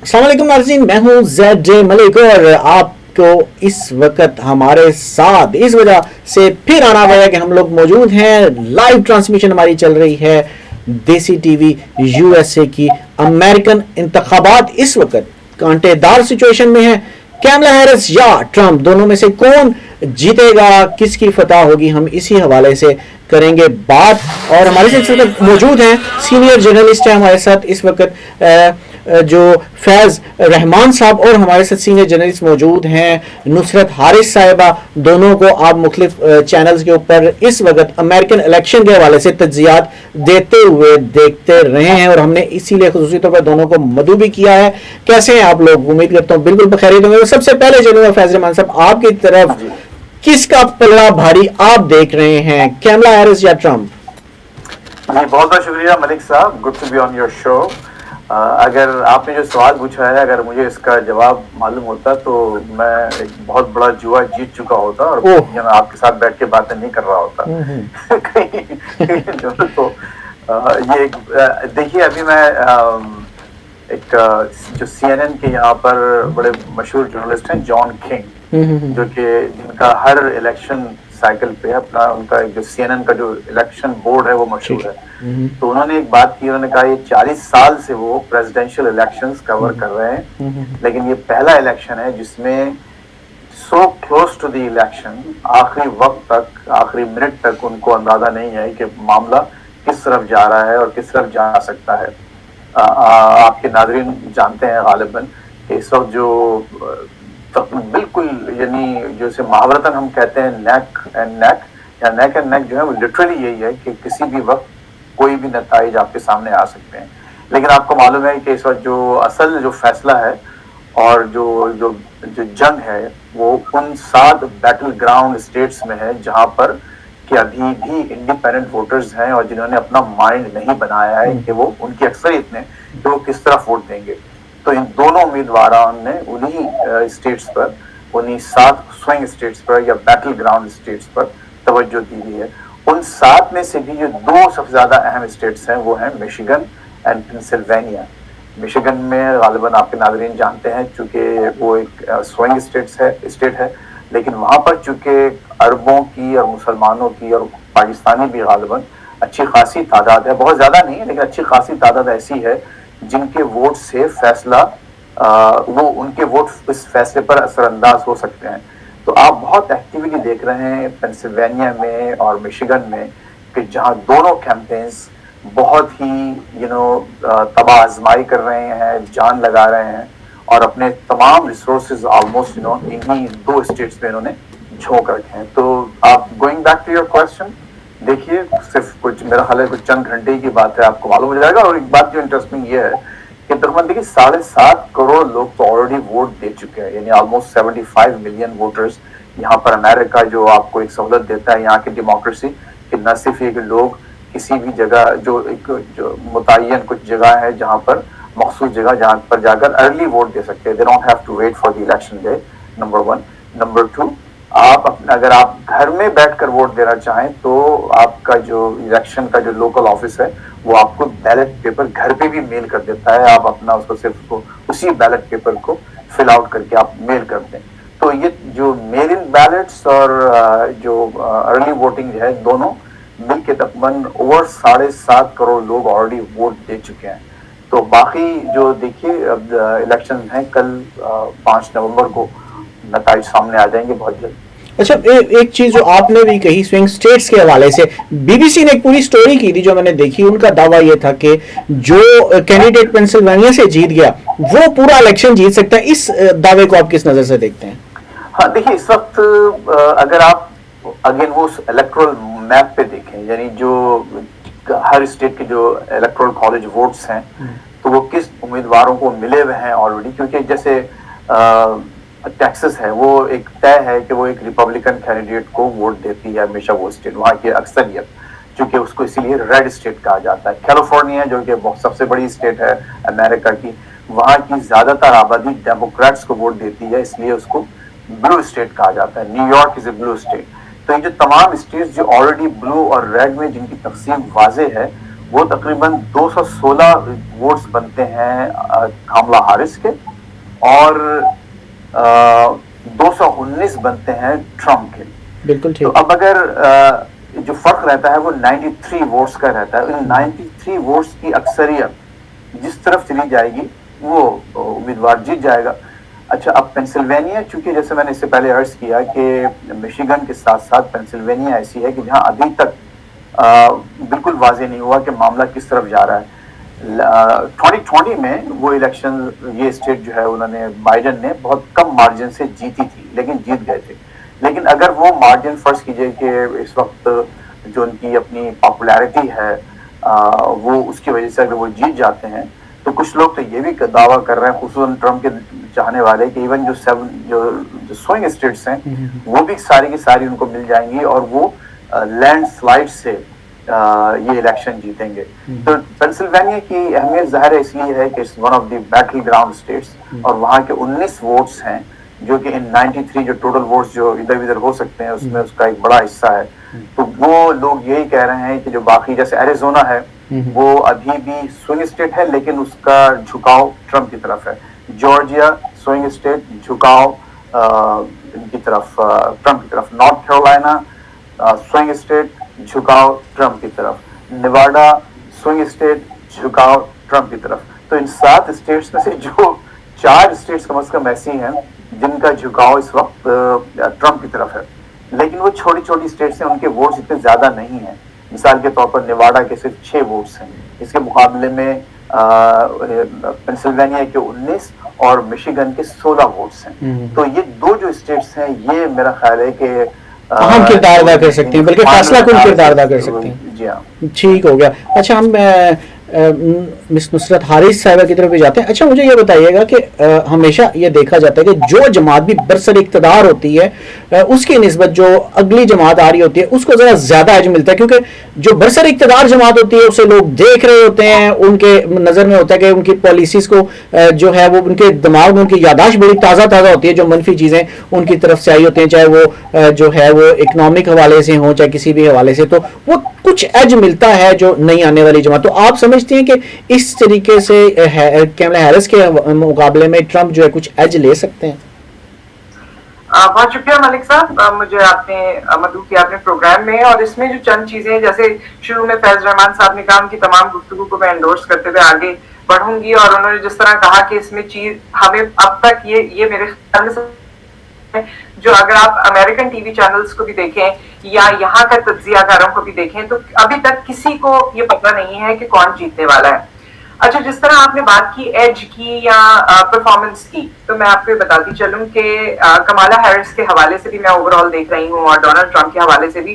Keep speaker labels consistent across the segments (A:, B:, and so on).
A: अस्सलाम वालेकुम नाज़रीन, मैं हूँ ज़ैड जे मलिक और आपको इस वक्त हमारे साथ इस वजह से फिर आना पड़ा कि हम लोग मौजूद हैं। लाइव ट्रांसमिशन हमारी चल रही है देसी टीवी यूएसए की। अमेरिकन इंतखाबात इस वक्त कांटेदार सिचुएशन में है। कैमला हैरिस या ट्रंप, दोनों में से कौन जीतेगा, किसकी फतह होगी, हम इसी हवाले से करेंगे बात। और हमारे साथ इस वक्त मौजूद हैं सीनियर जर्नलिस्ट हैं हमारे साथ इस वक्त जो फैज़ रहमान साहब, और हमारे साथ सीनियर जर्नलिस्ट मौजूद हैं नुसरत हारिस साहिबा। दोनों को आप मुख्तलिफ चैनल्स के ऊपर इस वक्त अमेरिकन इलेक्शन के हवाले से तज्जियात देते हुए देखते रहे हैं और हमने इसीलिए खुसूसी तौर पर दोनों को मदऊ भी किया है। कैसे हैं आप लोग? उम्मीद करता हूँ बिल्कुल बखैरियत होंगे। सबसे पहले चलूंगा फैज़ रहमान साहब आपकी तरफ, किसका पलड़ा भारी आप देख रहे हैं, कैमला हैरिस या ट्रंप?
B: जी, बहुत बहुत शुक्रिया मलिक साहब, good to be on your show. अगर आपने जो सवाल पूछा है, अगर मुझे इसका जवाब मालूम होता तो मैं एक बहुत बड़ा जुआ जीत चुका होता और मैं आपके साथ बैठ के बातें नहीं कर रहा होता। तो ये देखिए, अभी मैं एक जो CNN के यहाँ पर बड़े मशहूर जर्नलिस्ट हैं जॉन किंग, जो कि जिनका हर इलेक्शन साइकिल पे अपना उनका जो CNN का जो इलेक्शन बोर्ड है वो मशहूर है। तो उन्होंने एक बात की, उन्होंने कहा ये 40 साल से वो प्रेसिडेंशियल इलेक्शंस कवर कर रहे हैं, लेकिन ये पहला इलेक्शन है जिसमें so close to the election, आखिरी वक्त तक, आखिरी मिनट तक उनको अंदाजा नहीं है कि मामला किस तरफ जा रहा है और किस तरफ जा सकता है। आपके नाज़रीन जानते हैं गालिबन कि इस वक्त जो बिल्कुल, यानी जैसे महावरतन हम कहते हैं नेक एंड नेक, या नेक एंड नेक जो है वो लिटरली यही है कि किसी भी वक्त कोई भी नताइज आपके सामने आ सकते हैं। लेकिन आपको मालूम है कि इस वक्त जो असल जो फैसला है और जो जो जो जंग है वो उन 7 बैटल ग्राउंड स्टेट्स में है जहां पर कि अभी भी इंडिपेंडेंट वोटर्स हैं और जिन्होंने अपना माइंड नहीं बनाया है कि वो उनकी अक्सरियत ने कि वो किस तरफ वोट देंगे। तो इन दोनों उम्मीदवारों ने उन्हीं स्टेट्स पर, उन्हीं 7 स्विंग स्टेट्स पर या बैटल ग्राउंड स्टेट्स पर तवज्जो दी हुई है। उन 7 में से भी जो 2 सबसे ज्यादा अहम स्टेट्स हैं वो हैं मिशिगन एंड पेंसिल्वेनिया। मिशिगन में गालिबन आपके नाज़रीन जानते हैं चूंकि वो एक स्विंग स्टेट है, लेकिन वहां पर चूंकि अरबों की और मुसलमानों की और पाकिस्तानी भी गालिबन अच्छी खासी तादाद है, बहुत ज्यादा नहीं है लेकिन अच्छी खासी तादाद ऐसी है जिनके वोट से फैसला वो उनके वोट इस फैसले पर असरअंदाज हो सकते हैं। तो आप बहुत एक्टिविटी देख रहे हैं पेंसिल्वेनिया में और मिशिगन में कि जहां दोनों कैंपेन्स बहुत ही तबाह आजमाई कर रहे हैं, जान लगा रहे हैं और अपने तमाम रिसोर्सेज ऑलमोस्ट इन्हीं 2 स्टेट्स में इन्होंने झोंक रखे हैं। तो आप going back to your question, देखिए सिर्फ कुछ मेरा ख्याल है कुछ चंद घंटे की बात है, आपको मालूम हो जाएगा। और एक बात जो इंटरेस्टिंग ये है कि तकरीबन देखिए 7.5 करोड़ लोग तो ऑलरेडी वोट दे चुके हैं, यानी ऑलमोस्ट 75 मिलियन वोटर्स। यहाँ पर अमेरिका जो आपको एक सहूलत देता है यहाँ की डेमोक्रेसी, कि न सिर्फ ये कि लोग किसी भी जगह जो मुतय्यन कुछ जगह है जहाँ पर मखसूस जगह जहाँ पर जाकर अर्ली वोट दे सकते हैं, they don't have to wait for the election day, number 1। Number 2, अगर आप घर में बैठकर वोट देना चाहें तो आपका जो इलेक्शन का जो लोकल ऑफिस है वो आपको बैलेट पेपर घर पे भी मेल कर देता है। आप अपना उसको सिर्फ उसी बैलेट पेपर को फिल आउट करके आप मेल कर दें। तो ये जो मेल इन बैलेट्स और जो अर्ली वोटिंग है, दोनों मिल के तकरीबन ओवर 7.5 करोड़ लोग ऑलरेडी वोट दे चुके हैं। तो बाकी जो देखिए अब इलेक्शन हैं कल 5 नवंबर को नताइज सामने आ जाएंगे बहुत जल्द।
A: अच्छा, एक चीज जो आपने भी कही स्विंग स्टेट्स के हवाले से, बीबीसी ने एक पूरी स्टोरी की थी जो मैंने देखी। उनका दावा यह था कि जो कैंडिडेट पेंसिल्वेनिया से जीत गया वो पूरा इलेक्शन जीत सकता है। इस दावे को आप किस नजर से देखते हैं?
B: हाँ, देखिए इस वक्त अगर आप अगेन वो इलेक्टोरल मैप पे देखें, यानी जो हर स्टेट के जो इलेक्टोरल कॉलेज वोट्स हैं तो वो किस उम्मीदवारों को मिले हुए हैं ऑलरेडी, क्योंकि जैसे टेक्सास है वो एक तय है कि वो एक रिपब्लिकन कैंडिडेट को वोट देती है हमेशा वो स्टेट, वहाँ की अक्सरियत, क्योंकि उसको इसीलिए रेड स्टेट कहा जाता है। कैलिफोर्निया जो कि सबसे बड़ी स्टेट है अमेरिका की, वहाँ की ज्यादातर आबादी डेमोक्रेट्स को वोट देती है, इसलिए उसको ब्लू स्टेट कहा जाता है। New York is a blue state. तो ये जो तमाम स्टेट्स जो ऑलरेडी ब्लू और रेड में जिनकी तकसीम वाजे है, وہ تقریباً 216 ووٹس بنتے ہیں کاملا ہارس کے، اور 219 بنتے ہیں ٹرمپ کے.
A: بالکل
B: تو اب اگر جو فرق رہتا ہے وہ 93 ووٹس کا رہتا ہے. ان 93 ووٹس کی اکثریت جس طرف چلی جائے گی وہ امیدوار جیت جائے گا. اچھا، اب پینسلوینیا، چونکہ جیسے میں نے اس سے پہلے عرض کیا کہ مشیگن کے ساتھ ساتھ پینسلوینیا ایسی ہے کہ جہاں ابھی تک بالکل واضح نہیں ہوا کہ معاملہ کس طرف جا رہا ہے. 2020 میں وہ الیکشن، یہ اسٹیٹ جو ہے انہوں نے، بائیڈن نے بہت کم مارجن سے جیتی تھی لیکن جیت گئے تھے. لیکن اگر وہ مارجن فرض کیجئے کہ اس وقت جو ان کی اپنی پاپولیرٹی ہے وہ اس کی وجہ سے اگر وہ جیت جاتے ہیں تو کچھ لوگ تو یہ بھی دعویٰ کر رہے ہیں، خصوصاً ٹرمپ کے چاہنے والے، کہ ایون جو سوئنگ اسٹیٹس ہیں وہ بھی ساری کی ساری ان کو مل جائیں گی اور وہ لینڈ سلائڈ سے یہ الیکشن جیتیں گے. تو پینسلوینیا کی اہمیت ظاہر اس لیے ہے کہ one of the battleground states, اور وہاں کے 19 ووٹس ہیں جو کہ ان 93 جو ٹوٹل ووٹس جو ادھر ادھر ہو سکتے ہیں اس میں اس کا ایک بڑا حصہ ہے. تو وہ لوگ یہی کہہ رہے ہیں کہ جو باقی جیسے ایریزونا ہے وہ ابھی بھی سوئنگ اسٹیٹ ہے لیکن اس کا جھکاؤ ٹرمپ کی طرف ہے. جارجیا سوئنگ اسٹیٹ، جھکاؤ ان کی طرف، ٹرمپ کی طرف. نارتھ کیرولینا سوئنگ اسٹیٹ، جھکاؤ ٹرمپ کی طرف. نیواڈا سوئنگ اسٹیٹ، جھکاؤ ٹرمپ کی طرف. تو ان 7 اسٹیٹس میں سے جو 4 اسٹیٹس کم از کم ایسی ہیں جن کا جھکاؤ اس وقت ٹرمپ کی طرف ہے، لیکن وہ چھوٹی چھوٹی اسٹیٹس ہیں، ان کے ووٹس اتنے زیادہ نہیں ہیں. مثال کے طور پر نیواڈا کے صرف 6 ووٹس ہیں، اس کے مقابلے میں پینسلوینیا کے 19 اور مشیگن کے 16 ووٹس ہیں. تو یہ 2 جو اسٹیٹس ہیں یہ میرا خیال ہے کہ
A: اہم کردار ادا کر سکتے ہیں، بلکہ فیصلہ کن کردار ادا کر سکتے ہیں.
B: جی ہاں،
A: ٹھیک ہو گیا. اچھا، ہم مس نصرت حارث صاحبہ کی طرف بھی جاتے ہیں. اچھا، مجھے یہ بتائیے گا کہ ہمیشہ یہ دیکھا جاتا ہے کہ جو جماعت بھی برسر اقتدار ہوتی ہے اس کی نسبت جو اگلی جماعت آ رہی ہوتی ہے اس کو ذرا زیادہ ایج ملتا ہے، کیونکہ جو برسر اقتدار جماعت ہوتی ہے اسے لوگ دیکھ رہے ہوتے ہیں، ان کے نظر میں ہوتا ہے کہ ان کی پالیسیز کو جو ہے وہ ان کے دماغ میں ان کی یاداشت بڑی تازہ ہوتی ہے، جو منفی چیزیں ان کی طرف سے آئی ہوتی ہیں، چاہے وہ جو ہے وہ اکنامک حوالے سے ہوں چاہے کسی بھی حوالے سے، تو وہ کچھ ایج ملتا ہے جو نئی آنے والی جماعت. تو آپ سمجھتے ہیں کہ اس طریقے سے کیملا ہیرس کے مقابلے میں ٹرمپ جو ہے کچھ ایج لے سکتے ہیں؟
C: بہت شکریہ ملک صاحب، مجھے آپ نے مدعو کیا اپنے پروگرام میں، اور اس میں جو چند چیزیں جیسے شروع میں فیض رحمان صاحب نے کہا، ان کی تمام گفتگو کو میں انڈورس کرتے ہوئے آگے بڑھوں گی. اور انہوں نے جس طرح کہا کہ اس میں چیز ہمیں اب تک یہ میرے خیال میں جو اگر آپ امریکن ٹی وی چینلز کو بھی دیکھیں یا یہاں کا تجزیہ کاروں کو بھی دیکھیں تو ابھی تک کسی کو یہ پتہ نہیں ہے کہ کون جیتنے والا ہے. اچھا، جس طرح آپ نے بات کی ایج کی یا پرفارمنس کی، تو میں آپ کو بتاتی چلوں کہ کمالا ہیرس کے حوالے سے بھی میں اوور آل دیکھ رہی ہوں اور ڈونلڈ ٹرمپ کے حوالے سے بھی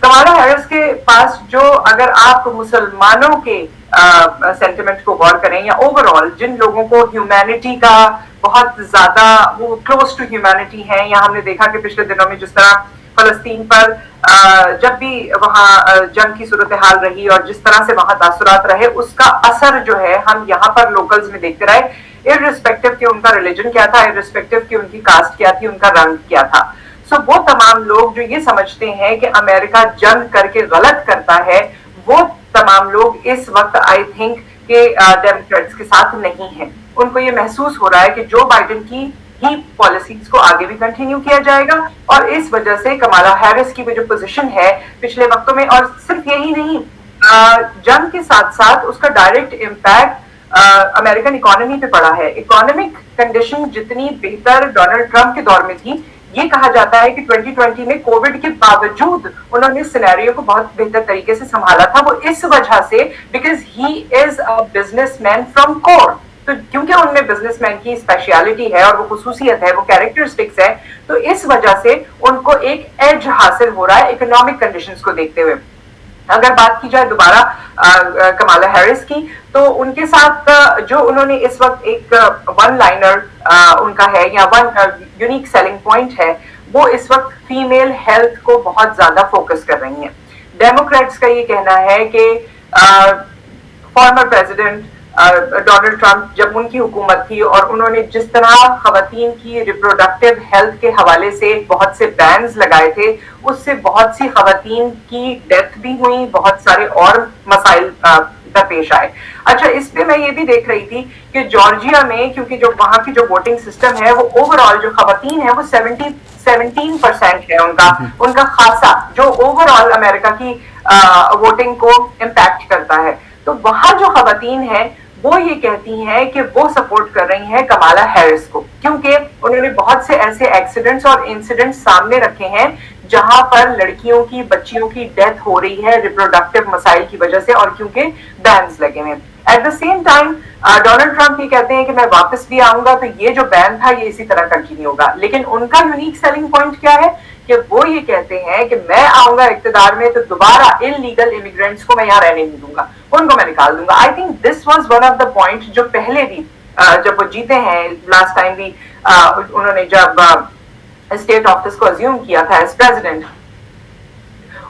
C: کمالا ہیرس کے پاس جو، اگر آپ مسلمانوں کے سینٹیمنٹ کو غور کریں یا اوور آل جن لوگوں کو ہیومینٹی کا بہت زیادہ وہ کلوز ٹو ہیومینٹی ہیں، یا ہم نے دیکھا کہ پچھلے دنوں میں جس طرح فلسطین پر جب بھی وہاں جنگ کی صورتحال رہی اور جس طرح سے وہاں تاثرات رہے، اس کا اثر جو ہے ہم یہاں پر لوکلز میں دیکھتے رہے، ارسپیکٹو کہ ان کا ریلیجن کیا تھا، ارسپیکٹو کہ ان کی کاسٹ کیا تھی، ان کا رنگ کیا تھا. سو وہ تمام لوگ جو یہ سمجھتے ہیں کہ امریکہ جنگ کر کے غلط کرتا ہے، وہ تمام لوگ اس وقت آئی تھنک کہ ڈیموکریٹس کے ساتھ نہیں ہیں. ان کو یہ محسوس ہو رہا ہے کہ جو بائیڈن کی ہی پالیسیز کو آگے بھی کنٹینیو کیا جائے گا، اور اس وجہ سے کمالا ہیرس کی وہ جو پوزیشن ہے پچھلے وقتوں میں، اور صرف یہی نہیں، جنگ کے ساتھ ساتھ اس کا ڈائریکٹ امپیکٹ امریکن اکانومی پہ پڑا ہے. اکانومک کنڈیشن جتنی بہتر ڈونلڈ ٹرمپ کے دور میں تھی، یہ کہا جاتا ہے کہ 2020 میں کووڈ کے باوجود انہوں نے سینیریو کو بہت بہتر طریقے سے سنبھالا تھا. وہ اس وجہ سے because he is a business man from core, تو کیونکہ ان میں بزنس مین کی اسپیشلٹی ہے اور وہ خصوصیت ہے، وہ کیریکٹرسٹکس ہے، تو اس وجہ سے ان کو ایک ایج حاصل ہو رہا ہے اکنامک کنڈیشنز کو دیکھتے ہوئے. اگر بات کی جائے دوبارہ کمالا ہیرس کی، تو ان کے ساتھ جو انہوں نے اس وقت ایک ون لائنر ان کا ہے یا ون یونیک سیلنگ پوائنٹ ہے، وہ اس وقت فیمیل ہیلتھ کو بہت زیادہ فوکس کر رہی ہیں. ڈیموکریٹس کا یہ کہنا ہے کہ فارمر پریزیڈنٹ ڈونلڈ ٹرمپ جب ان کی حکومت تھی اور انہوں نے جس طرح خواتین کی ریپروڈکٹیو ہیلتھ کے حوالے سے بہت سے بینز لگائے تھے، اس سے بہت سی خواتین کی ڈیتھ डेथ भी हुई, बहुत सारे और मसाइल पेश आए। अच्छा, इसमें मैं ये भी देख रही थी कि जॉर्जिया में, क्योंकि जो वहां की जो वोटिंग सिस्टम है वो ओवरऑल जो खवातीन है वो 17% है उनका खासा, जो ओवरऑल अमेरिका की वोटिंग को इम्पैक्ट करता है। तो वहां जो खवातीन है वो ये कहती हैं कि वो सपोर्ट कर रही हैं कमाला हैरिस को, क्योंकि उन्होंने बहुत से ऐसे एक्सीडेंट्स और इंसिडेंट्स सामने रखे हैं जहां पर लड़कियों की, बच्चियों की डेथ हो रही है रिप्रोडक्टिव मसाइल की वजह से, और क्योंकि बैन्स लगे हैं। At the same time Donald Trump ये कहते हैं कि मैं वापस भी आऊंगा तो ये जो बैन था ये इसी तरह कंटिन्यू होगा। लेकिन उनका यूनिक सेलिंग पॉइंट क्या है कि वो ये कहते हैं कि मैं आऊंगा इक्तिदार में तो दोबारा इलीगल इमिग्रेंट्स को मैं यहाँ रहने नहीं दूंगा, उनको मैं निकाल दूंगा। I think this was one of the point जो पहले भी जब वो जीते हैं लास्ट टाइम भी, उन्होंने जब स्टेट ऑफिस को अज्यूम किया था एज प्रेसिडेंट,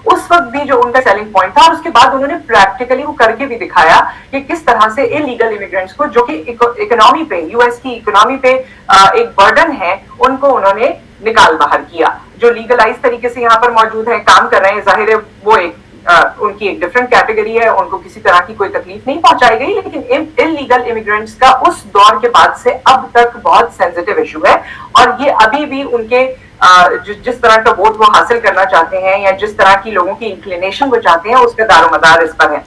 C: उस वक्त भी जो उनका सेलिंग पॉइंट था, और उसके बाद उन्होंने प्रैक्टिकली वो करके भी दिखाया कि किस तरह से इलीगल इमिग्रेंट्स को, जो कि इकोनॉमी पे, यूएस की इकोनॉमी पे एक बर्डन है, उनको उन्होंने निकाल बाहर किया। जो लीगलाइज तरीके से यहाँ पर मौजूद है, काम कर रहे हैं, जाहिर है वो एक उनकी एक डिफरेंट कैटेगरी है, उनको किसी तरह की कोई तकलीफ नहीं पहुंचाई गई। लेकिन इलीगल इमिग्रेंट्स का उस दौर के बाद से अब तक बहुत सेंसिटिव इशू है, और ये अभी भी उनके जिस तरह का वोट वो हासिल करना चाहते हैं या जिस तरह की लोगों की इंक्लिनेशन वो चाहते हैं, उसका दारोमदार इस पर है।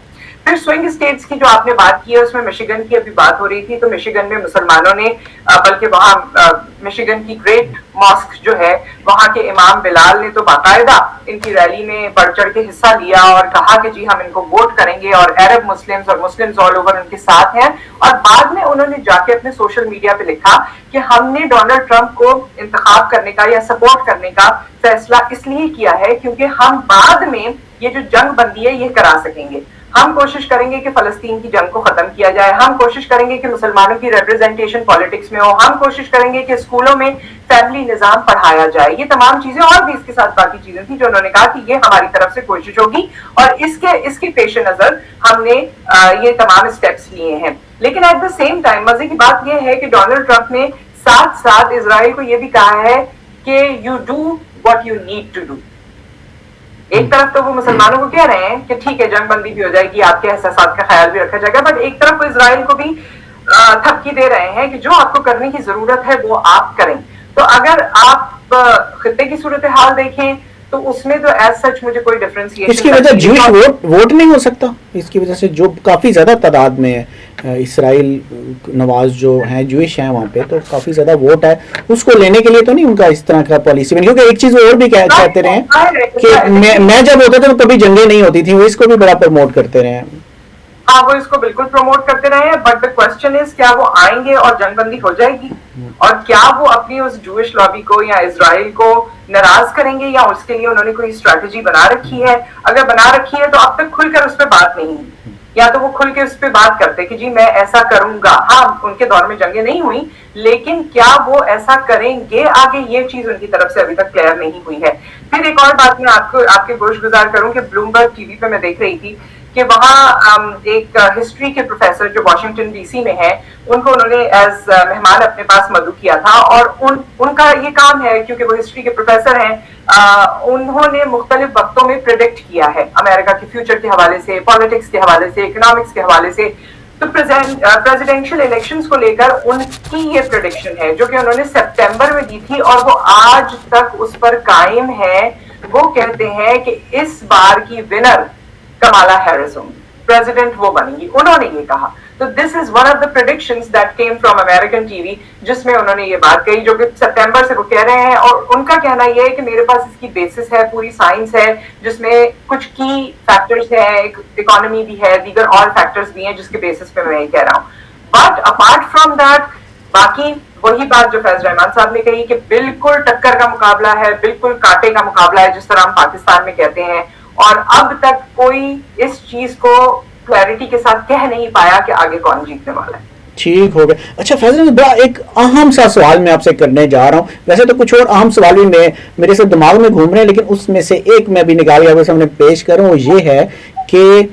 C: फिर स्विंग स्टेट्स की जो आपने बात की है, उसमें मिशिगन की अभी बात हो रही थी, तो मिशिगन में मुसलमानों ने, बल्कि वहाँ मिशिगन की ग्रेट मॉस्क जो है, वहाँ के इमाम बिलाल ने तो बाकायदा इनकी रैली में बढ़ चढ़ के हिस्सा लिया और कहा कि जी हम इनको वोट करेंगे, और अरब मुस्लिम्स और मुस्लिम्स ऑल ओवर उनके साथ हैं। और बाद में उन्होंने जाके अपने सोशल मीडिया पे लिखा कि हमने डोनाल्ड ट्रंप को इंतखाब करने का या सपोर्ट करने का फैसला इसलिए किया है क्योंकि हम बाद में ये जो जंग बंदी है ये करा सकेंगे। हम कोशिश करेंगे कि फलस्तीन की जंग को खत्म किया जाए, हम कोशिश करेंगे कि मुसलमानों की रिप्रेजेंटेशन पॉलिटिक्स में हो, हम कोशिश करेंगे कि स्कूलों में फैमिली निजाम पढ़ाया जाए। ये तमाम चीजें और भी इसके साथ बाकी चीजें थी जो उन्होंने कहा कि ये हमारी तरफ से कोशिश होगी, और इसके पेश नजर हमने ये तमाम स्टेप्स लिए हैं। लेकिन एट द सेम टाइम मजे की बात यह है कि डोनाल्ड ट्रंप ने साथ साथ इजराइल को यह भी कहा है कि you do what you need to do. एक तरफ तो वो मुसलमानों को कह रहे हैं कि ठीक है जंग बंदी भी हो जाएगी, आपके एहसासात का ख्याल भी रखा जाएगा, बट एक तरफ वो इजराइल को भी थपकी दे रहे हैं कि जो आपको करने की जरूरत है वो आप करें। तो अगर आप खित्ते की सूरत हाल देखें तो उसमें तो एज सच मुझे कोई डिफरेंशिएशन,
A: इसकी वजह ज्यूश वोट नहीं हो सकता, इसकी वजह से जो काफी ज्यादा तादाद में इसराइल नवाज जो हैं ज्यूश हैं वहाँ पे, तो काफी ज्यादा वोट है, उसको लेने के लिए तो नहीं उनका इस तरह का पॉलिसी बनी। क्योंकि एक चीज और भी कहते रहे कि मैं जब होता था तो कभी जंगें नहीं होती थी, वो इसको भी बड़ा प्रमोट करते रहे।
C: हाँ, वो इसको बिल्कुल प्रमोट करते रहे हैं, बट द क्वेश्चन इज क्या वो आएंगे और जंगबंदी हो जाएगी, और क्या वो अपनी उस जूइश लॉबी को या इजराइल को नाराज करेंगे, या उसके लिए उन्होंने कोई स्ट्रेटजी बना रखी है। अगर बना रखी है तो अब तक खुलकर उस पर बात नहीं हुई, या तो वो खुल के उस पर बात करते कि जी मैं ऐसा करूंगा। हाँ, उनके दौर में जंगें नहीं हुई, लेकिन क्या वो ऐसा करेंगे आगे, ये चीज उनकी तरफ से अभी तक क्लियर नहीं हुई है। फिर एक और बात मैं आपके गोशगुजार करूं कि ब्लूमबर्ग टीवी पे मैं देख रही थी कि वहाँ एक हिस्ट्री के प्रोफेसर जो वॉशिंगटन डीसी में है, उनको उन्होंने एज मेहमान अपने पास मदऊ किया था, और उनका ये काम है, क्योंकि वो हिस्ट्री के प्रोफेसर हैं, उन्होंने मुख्तलिफ वक्तों में प्रेडिक्ट किया है अमेरिका के फ्यूचर के हवाले से, पॉलिटिक्स के हवाले से, इकोनॉमिक्स के हवाले से। तो प्रेसिडेंशियल इलेक्शंस को लेकर उनकी ये प्रेडिक्शन है जो कि उन्होंने सितंबर में दी थी, और वो आज तक उस पर कायम है। वो कहते हैं कि इस बार की विनर कमाला हैरिस होंगी, प्रेसिडेंट वो बनेंगी, उन्होंने ये कहा। तो this is one of the predictions that came from American TV, जिसमें उन्होंने ये बात कही, जो कि सितंबर से वो कह रहे हैं। और उनका कहना ये है कि मेरे पास इसकी बेसिस है, पूरी साइंस है, जिसमें कुछ की फैक्टर्स है, इकोनॉमी भी है, दीगर और फैक्टर्स भी हैं जिसके बेसिस पे मैं ये कह रहा हूँ। बट अपार्ट फ्रॉम दैट, बाकी वही बात जो फैज रहमान साहब ने कही कि बिल्कुल टक्कर का मुकाबला है, बिल्कुल कांटे का मुकाबला है, जिस तरह हम पाकिस्तान में कहते हैं। और अब तक कोई इस चीज को क्लैरिटी के साथ कह नहीं पाया कि आगे कौन जीतने वाला है।
A: ठीक हो गया। अच्छा फैजल, बड़ा एक अहम सा सवाल मैं आपसे करने जा रहा हूँ। वैसे तो कुछ और अहम सवाल भी मेरे से दिमाग में घूम रहे हैं, लेकिन उसमें से एक मैं भी निकाल के आपके सामने पेश करूँ। ये है कि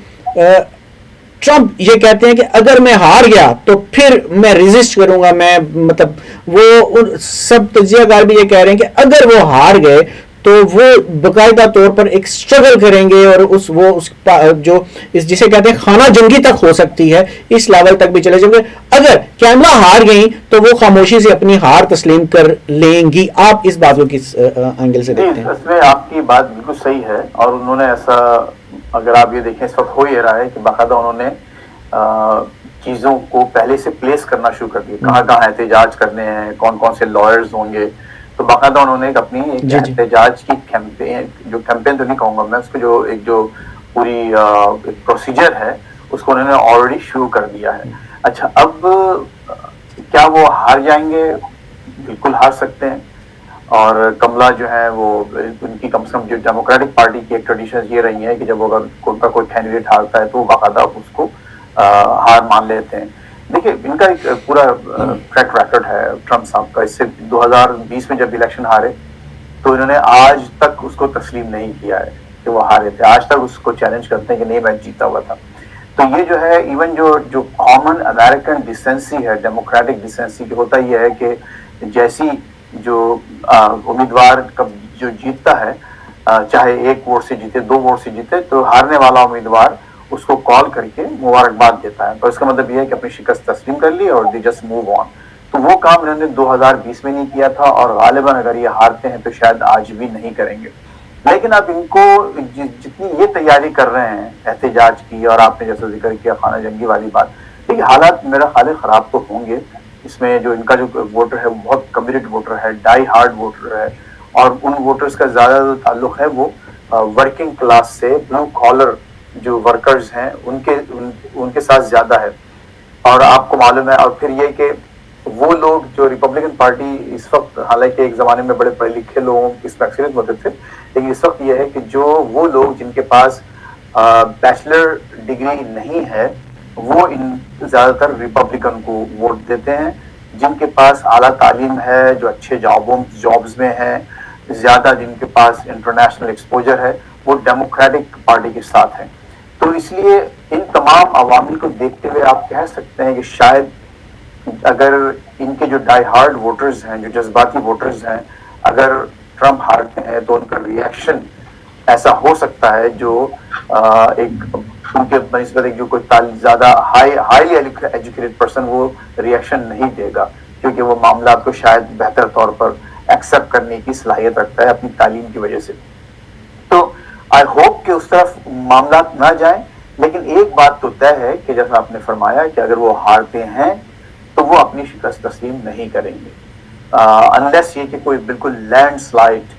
A: ट्रंप ये कहते हैं कि अगर मैं हार गया तो फिर मैं रेजिस्ट करूंगा। मैं मतलब वो सब तजियाकार भी ये कह रहे हैं कि अगर वो हार गए تو وہ باقاعدہ طور پر ایک اسٹرگل کریں گے اور جو جسے کہتے ہیں خانہ جنگی تک ہو سکتی ہے اس لیول تک بھی چلے جائیں گے. اگر کیملا ہار گئیں تو وہ خاموشی سے اپنی ہار تسلیم کر لیں گی. آپ اس بات کو کس اینگل سے دیکھتے ہیں؟
B: اس میں آپ کی بات بالکل صحیح ہے اور انہوں نے ایسا اگر آپ یہ دیکھیں اس وقت ہو یہ رہا ہے کہ باقاعدہ انہوں نے چیزوں کو پہلے سے پلیس کرنا شروع کر دیا, کہاں کہاں احتجاج کرنے ہیں, کون کون سے لائرز ہوں گے. تو باقاعدہ انہوں نے اپنی احتجاج کی کیمپین تو نہیں کہوں گا میں اس کو, جو پوری پروسیجر ہے اس کو انہوں نے آلریڈی شروع کر دیا ہے. اچھا اب کیا وہ ہار جائیں گے؟ بالکل ہار سکتے ہیں. اور کملا جو ہے وہ ان کی کم سے کم جو ڈیموکریٹک پارٹی کی ایک ٹریڈیشن یہ رہی ہے کہ جب اگر ان کا کوئی کینڈیڈیٹ ہارتا ہے تو وہ باقاعدہ اس کو ہار مان لیتے ہیں. دیکھیے ان کا ایک پورا ٹریک ریکارڈ ہے ٹرمپ صاحب کا. اس سے 2020 میں جب الیکشن ہارے تو انہوں نے آج تک اس کو تسلیم نہیں کیا ہے کہ وہ ہارے تھے. آج تک اس کو چیلنج کرتے ہیں کہ نہیں میں جیتا ہوا تھا. تو یہ جو ہے ایون جو کامن امریکن ڈیسنسی ہے, ڈیموکریٹک ڈیسنسی کی, ہوتا یہ ہے کہ جیسی جو امیدوار جو جیتتا ہے چاہے 1 ووٹ سے جیتے 2 ووٹ سے جیتے تو ہارنے والا امیدوار اس کو کال کر کے مبارکباد دیتا ہے. تو اس کا مطلب یہ ہے کہ اپنی شکست تسلیم کر لی اور دی جسٹ موو آن. تو وہ کام انہوں نے 2020 میں نہیں کیا تھا اور غالباً اگر یہ ہارتے ہیں تو شاید آج بھی نہیں کریں گے. لیکن اب ان کو جتنی یہ تیاری کر رہے ہیں احتجاج کی, اور آپ نے جیسے ذکر کیا خانہ جنگی والی بات, لیکن حالات میرا خیال ہے خراب تو ہوں گے. اس میں جو ان کا جو ووٹر ہے وہ بہت کمیٹڈ ووٹر ہے, ڈائی ہارڈ ووٹر ہے, اور ان ووٹرز کا زیادہ تعلق ہے وہ ورکنگ کلاس سے, بلو کالر جو ورکرز ہیں ان کے ساتھ زیادہ ہے. اور آپ کو معلوم ہے, اور پھر یہ کہ وہ لوگ جو ریپبلکن پارٹی اس وقت, حالانکہ ایک زمانے میں بڑے پڑھے لکھے لوگوں اس میں اکثریت ہوتے تھے, لیکن اس وقت یہ ہے کہ جو وہ لوگ جن کے پاس بیچلر ڈگری نہیں ہے وہ زیادہ تر ریپبلکن کو ووٹ دیتے ہیں. جن کے پاس اعلیٰ تعلیم ہے, جو اچھے جابز میں ہیں زیادہ, جن کے پاس انٹرنیشنل ایکسپوجر ہے, وہ ڈیموکریٹک پارٹی کے ساتھ ہیں. تو اس لیے ان تمام عوامل کو دیکھتے ہوئے آپ کہہ سکتے ہیں کہ شاید اگر ان کے جو ڈائی ہارڈ ووٹرز ہیں, جو جذباتی ووٹرز ہیں, اگر ٹرمپ ہارتے ہیں تو ان کا ریئیکشن ایسا ہو سکتا ہے جو ایک ان کے بنسبت جو کوئی زیادہ ہائیلی ایجوکیٹڈ پرسن وہ ریئیکشن نہیں دے گا, کیونکہ وہ معاملات کو شاید بہتر طور پر ایکسیپٹ کرنے کی صلاحیت رکھتا ہے اپنی تعلیم کی وجہ سے. تو آئی ہوپ کہ اس طرف معاملات نہ جائیں. لیکن ایک بات تو طے ہے کہ جیسا آپ نے فرمایا کہ اگر وہ ہارتے ہیں تو وہ اپنی شکست تسلیم نہیں کریں گے, انلیس یہ کہ کوئی بالکل لینڈ سلائڈ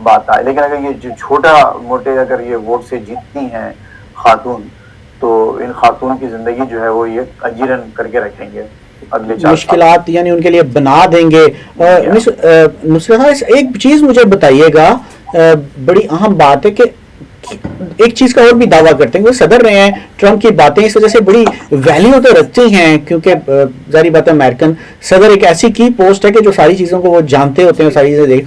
B: بات آئے. لیکن اگر یہ جو چھوٹا موٹے اگر یہ ووٹ سے جیتتی ہیں خاتون, تو ان خاتون کی زندگی جو ہے وہ یہ اجیرن کر کے رکھیں گے, اگلے 4
A: مشکلات یعنی ان کے لیے بنا دیں گے. نصرت, ایک چیز مجھے بتائیے گا, بڑی اہم بات ہے کہ ایک چیز کا اور بھی دعویٰ کرتے ہیں کہ وہ صدر رہے ہیں, ٹرمپ کی باتیں اس وجہ سے بڑی ویلیو تو رکھتی ہیں کیونکہ ظاہری بات ہے امریکن صدر ایک ایسی کی پوسٹ ہے کہ جو ساری چیزوں کو وہ جانتے ہوتے ہیں, ساری چیزیں دیکھ.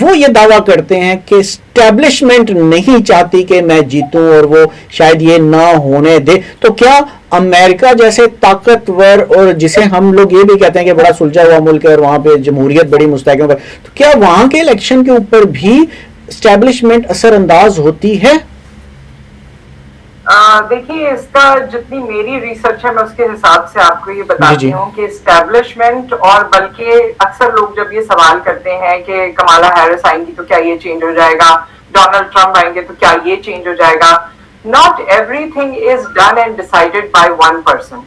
A: وہ یہ دعویٰ کرتے ہیں کہ اسٹیبلشمنٹ نہیں چاہتی کہ میں جیتوں اور وہ شاید یہ نہ ہونے دے. تو کیا امریکہ جیسے طاقتور اور جسے ہم لوگ یہ بھی کہتے ہیں کہ بڑا سلجھا ہوا ملک ہے اور وہاں پہ جمہوریت بڑی مستحکم ہے, تو کیا وہاں کے الیکشن کے اوپر بھی اسٹیبلشمنٹ اثر انداز ہوتی ہے؟
C: دیکھیے اس کا جتنی میری ریسرچ ہے میں اس کے حساب سے آپ کو یہ بتاتی ہوں کہ اسٹیبلشمنٹ, اور بلکہ اکثر لوگ جب یہ سوال کرتے ہیں کہ کمالا ہیرس آئیں گی تو کیا یہ چینج ہو جائے گا, ڈونلڈ ٹرمپ آئیں گے تو کیا یہ چینج ہو جائے گا, not every thing is done and decided by one person.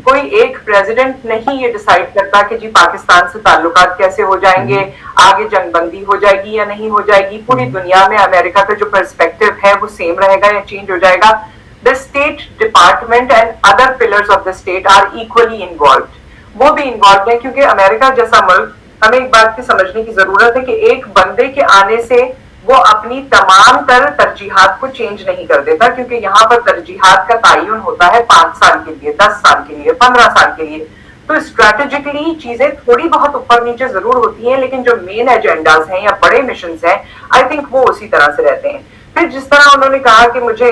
C: کوئی ایک پریزیڈنٹ نہیں یہ ڈیسائیڈ کرتا کہ جی پاکستان سے تعلقات کیسے ہو جائیں گے, آگے جنگ بندی ہو جائے گی یا نہیں ہو جائے گی, پوری دنیا میں امریکہ کا جو پرسپیکٹو ہے وہ سیم رہے گا یا چینج ہو جائے گا. The state department and other pillars of the state are equally involved. وہ بھی involved ہیں کیونکہ امریکہ جیسا ملک, ہمیں ایک بات کی سمجھنے کی ضرورت ہے کہ ایک بندے کے آنے سے وہ اپنی تمام تر ترجیحات کو چینج نہیں کر دیتا, کیونکہ یہاں پر ترجیحات کا تعین ہوتا ہے 5 سال کے لیے, 10 سال کے لیے, 15 سال کے لیے. تو اسٹریٹجکلی چیزیں تھوڑی بہت اوپر نیچے ضرور ہوتی ہیں, لیکن جو مین ایجنڈاز ہیں یا بڑے مشنز ہیں آئی تھنک وہ اسی طرح سے رہتے ہیں. پھر جس طرح انہوں نے کہا کہ مجھے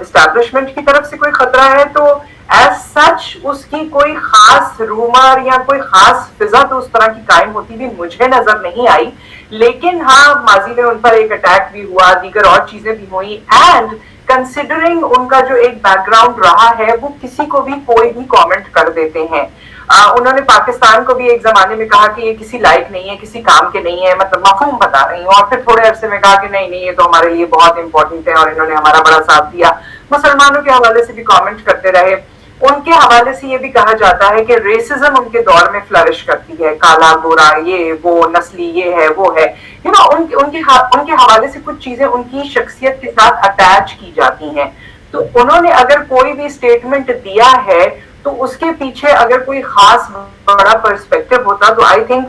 C: اسٹیبلشمنٹ کی طرف سے کوئی خطرہ ہے, تو एज सच उसकी कोई खास रूमर या कोई खास फिजा तो उस तरह की कायम होती भी मुझे नजर नहीं आई, लेकिन हाँ माजी में उन पर एक अटैक भी हुआ, दीगर और चीजें भी हुई, एंड कंसिडरिंग उनका जो एक बैकग्राउंड रहा है वो किसी को भी कोई भी कमेंट कर देते हैं। उन्होंने पाकिस्तान को भी एक जमाने में कहा कि ये किसी लायक नहीं है, किसी काम के नहीं है, मतलब मफहूम बता रही हूँ, और फिर थोड़े अरसे में कहा कि नहीं नहीं ये तो हमारे लिए बहुत इंपॉर्टेंट है और इन्होंने हमारा बड़ा साथ दिया। मुसलमानों के हवाले से भी कमेंट करते रहे। उनके हवाले से ये भी कहा जाता है कि रेसिज्म उनके दौर में फ्लरिश करती है, काला गोरा ये वो नस्ली ये है वो है, यू नो उनके हवाले से कुछ चीजें उनकी शख्सियत के साथ अटैच की जाती हैं। तो उन्होंने अगर कोई भी स्टेटमेंट दिया है तो उसके पीछे अगर कोई खास बड़ा पर्सपेक्टिव होता तो आई थिंक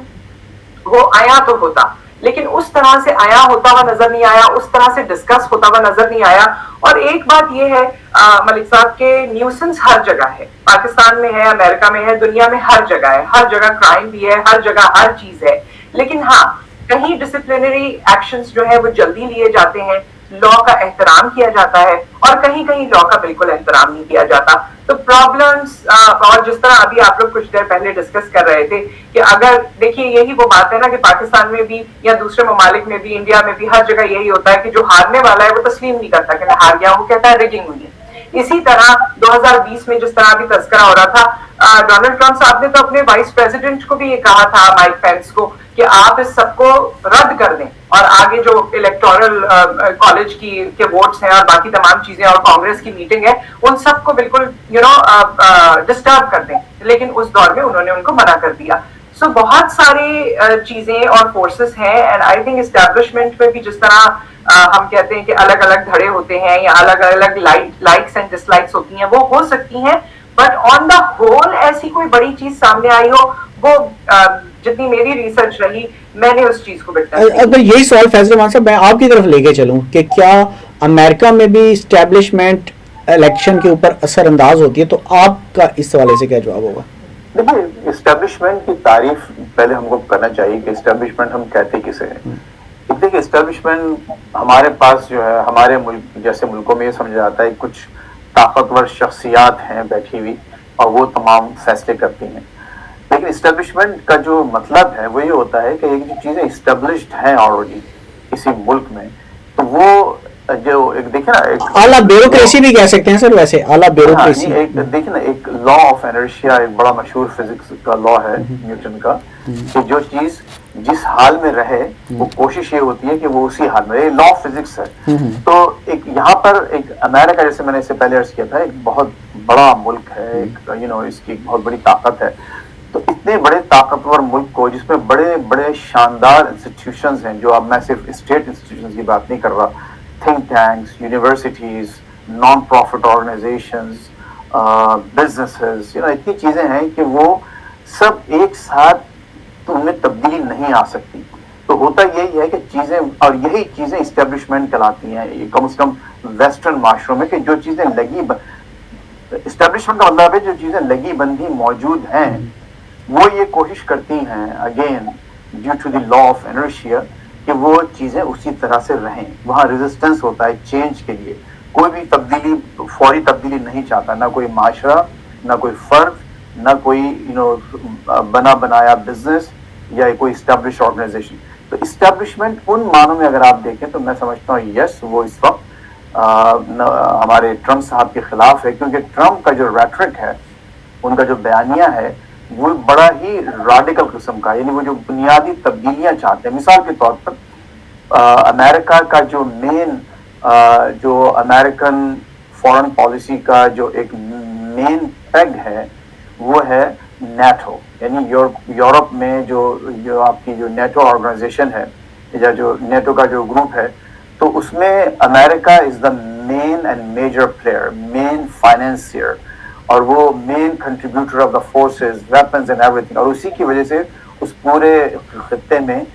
C: वो आया तो होता, लेकिन उस तरह से आया होता हुआ नजर नहीं आया, उस तरह से डिस्कस होता हुआ नजर नहीं आया। और एक बात यह है मलिक साहब के न्यूसेंस हर जगह है, पाकिस्तान में है, अमेरिका में है, दुनिया में हर जगह है, हर जगह क्राइम भी है, हर जगह हर चीज है, लेकिन हाँ कहीं डिसिप्लिनरी एक्शंस जो है वो जल्दी लिए जाते हैं, लॉ का एहतराम किया जाता है, और कहीं कहीं लॉ का बिल्कुल एहतराम नहीं किया जाता। तो प्रॉब्लम्स और जिस तरह अभी आप लोग कुछ देर पहले डिस्कस कर रहे थे कि अगर देखिए यही वो बात है ना कि पाकिस्तान में भी या दूसरे ममालिक में भी, इंडिया में भी, हर जगह यही होता है कि जो हारने वाला है वो तस्लीम नहीं करता कि मैं हार गया, वो कहता है रिगिंग हुई है। इसी तरह 2020 में जिस तरह अभी तस्करा हो रहा था, डोनाल्ड ट्रंप साहब ने तो अपने वाइस प्रेसिडेंट को भी ये कहा था, माइक पेंस को, कि आप इस सबको रद्द कर दें और आगे जो इलेक्टोरल कॉलेज की के वोट्स हैं और बाकी तमाम चीजें और कांग्रेस की मीटिंग है उन सबको बिल्कुल डिस्टर्ब कर दें, लेकिन उस दौर में उन्होंने उनको मना कर दिया। सो बहुत सारी चीजें और फोर्सेस हैं, एंड आई थिंक एस्टैब्लिशमेंट में भी जिस तरह हम कहते हैं कि अलग अलग धड़े होते हैं या अलग अलग लाइक्स एंड डिसलाइक्स होती हैं, वो हो सकती हैं, बट ऑन द होल ऐसी कोई बड़ी चीज सामने आई हो, वो जितनी मेरी रिसर्च रही मैंने उस चीज को
A: अगर यही सवाल फैजल रहमान साहब मैं आपकी तरफ लेके चलूं कि क्या अमेरिका में भी इस्टेब्लिशमेंट इलेक्शन के ऊपर असरअंदाज होती है, तो आपका इस हवाले से क्या जवाब होगा?
B: देखिए इस्टेब्लिशमेंट की तारीफ पहले हमको करना चाहिए कि इस्टेब्लिशमेंट हम कहते किसे हैं। देखिए इस्टेब्लिशमेंट हमारे पास जो है, हमारे मुल्क जैसे मुल्कों में ये समझा जाता है कुछ ताकतवर शख्सियात हैं बैठी हुई और वो तमाम फैसले करती हैं, लेकिन इस्टेब्लिशमेंट का जो मतलब है वो ये होता है कि एक जो चीज़ें इस्टेब्लिश्ड हैं ऑलरेडी किसी मुल्क में, तो वो जो एक देखिए ना एक
A: आला ब्यूरोक्रेसी भी कह सकते हैं सर, वैसे आला ब्यूरोक्रेसी।
B: एक देखिए ना एक लॉ ऑफ इनर्शिया, एक बड़ा मशहूर फिजिक्स का लॉ है न्यूटन का, कि जो चीज जिस हाल में रहे वो कोशिश ये होती है कि वो उसी हाल में रहे, लॉ ऑफ फिजिक्स है। तो एक यहाँ पर एक अमेरिका, जैसे मैंने इससे पहले अर्ज किया था, एक बहुत बड़ा मुल्क है, एक इसकी बहुत बड़ी ताकत है। तो इतने बड़े ताकतवर मुल्क को, जिसमें बड़े बड़े शानदार इंस्टीट्यूशंस हैं, जो अब मैं सिर्फ स्टेट इंस्टीट्यूशंस की बात नहीं कर रहा, think tanks, universities, non profit organisations, businesses, इतनी चीजें हैं कि वो सब एक साथ तो उनमें तब्दीली नहीं आ सकती। तो होता यही है कि चीजें, और यही चीजें इस्टेब्लिशमेंट कहलाती हैं, कम से कम वेस्टर्न माशरों में, कि जो चीजें इस्टेब्लिशमेंट का मतलब है जो चीजें लगी बंधी मौजूद हैं वो ये कोशिश करती हैं, again due to the law of inertia, कि वो चीजें उसी तरह से रहें। वहाँ रेजिस्टेंस होता है चेंज के लिए, कोई भी तब्दीली, फौरी तब्दीली नहीं चाहता, ना कोई माशरा, ना कोई फर्द, ना कोई बना बनाया बिजनेस या कोई इस्टेब्लिश ऑर्गेनाइजेशन। तो इस्टेब्लिशमेंट उन मानों में अगर आप देखें तो मैं समझता हूँ यस, वो इस वक्त हमारे ट्रम्प साहब के खिलाफ है, क्योंकि ट्रम्प का जो रेटरिक है, उनका जो बयानिया है, वो बड़ा ही राडिकल किस्म का, यानी वो जो बुनियादी तब्दीलियां चाहते हैं। मिसाल के तौर पर अमेरिका का जो मेन जो अमेरिकन फॉरेन पॉलिसी का जो एक मेन पेग है वो है नेटो, यानी यूरोप में जो आपकी जो नेटो ऑर्गेनाइजेशन है या जो नेटो का जो ग्रुप है, तो उसमें America is the main and major player, main financier, और वो main contributor of the forces, weapons and everything. और उसी की वजह से उस पूरे खत्ते में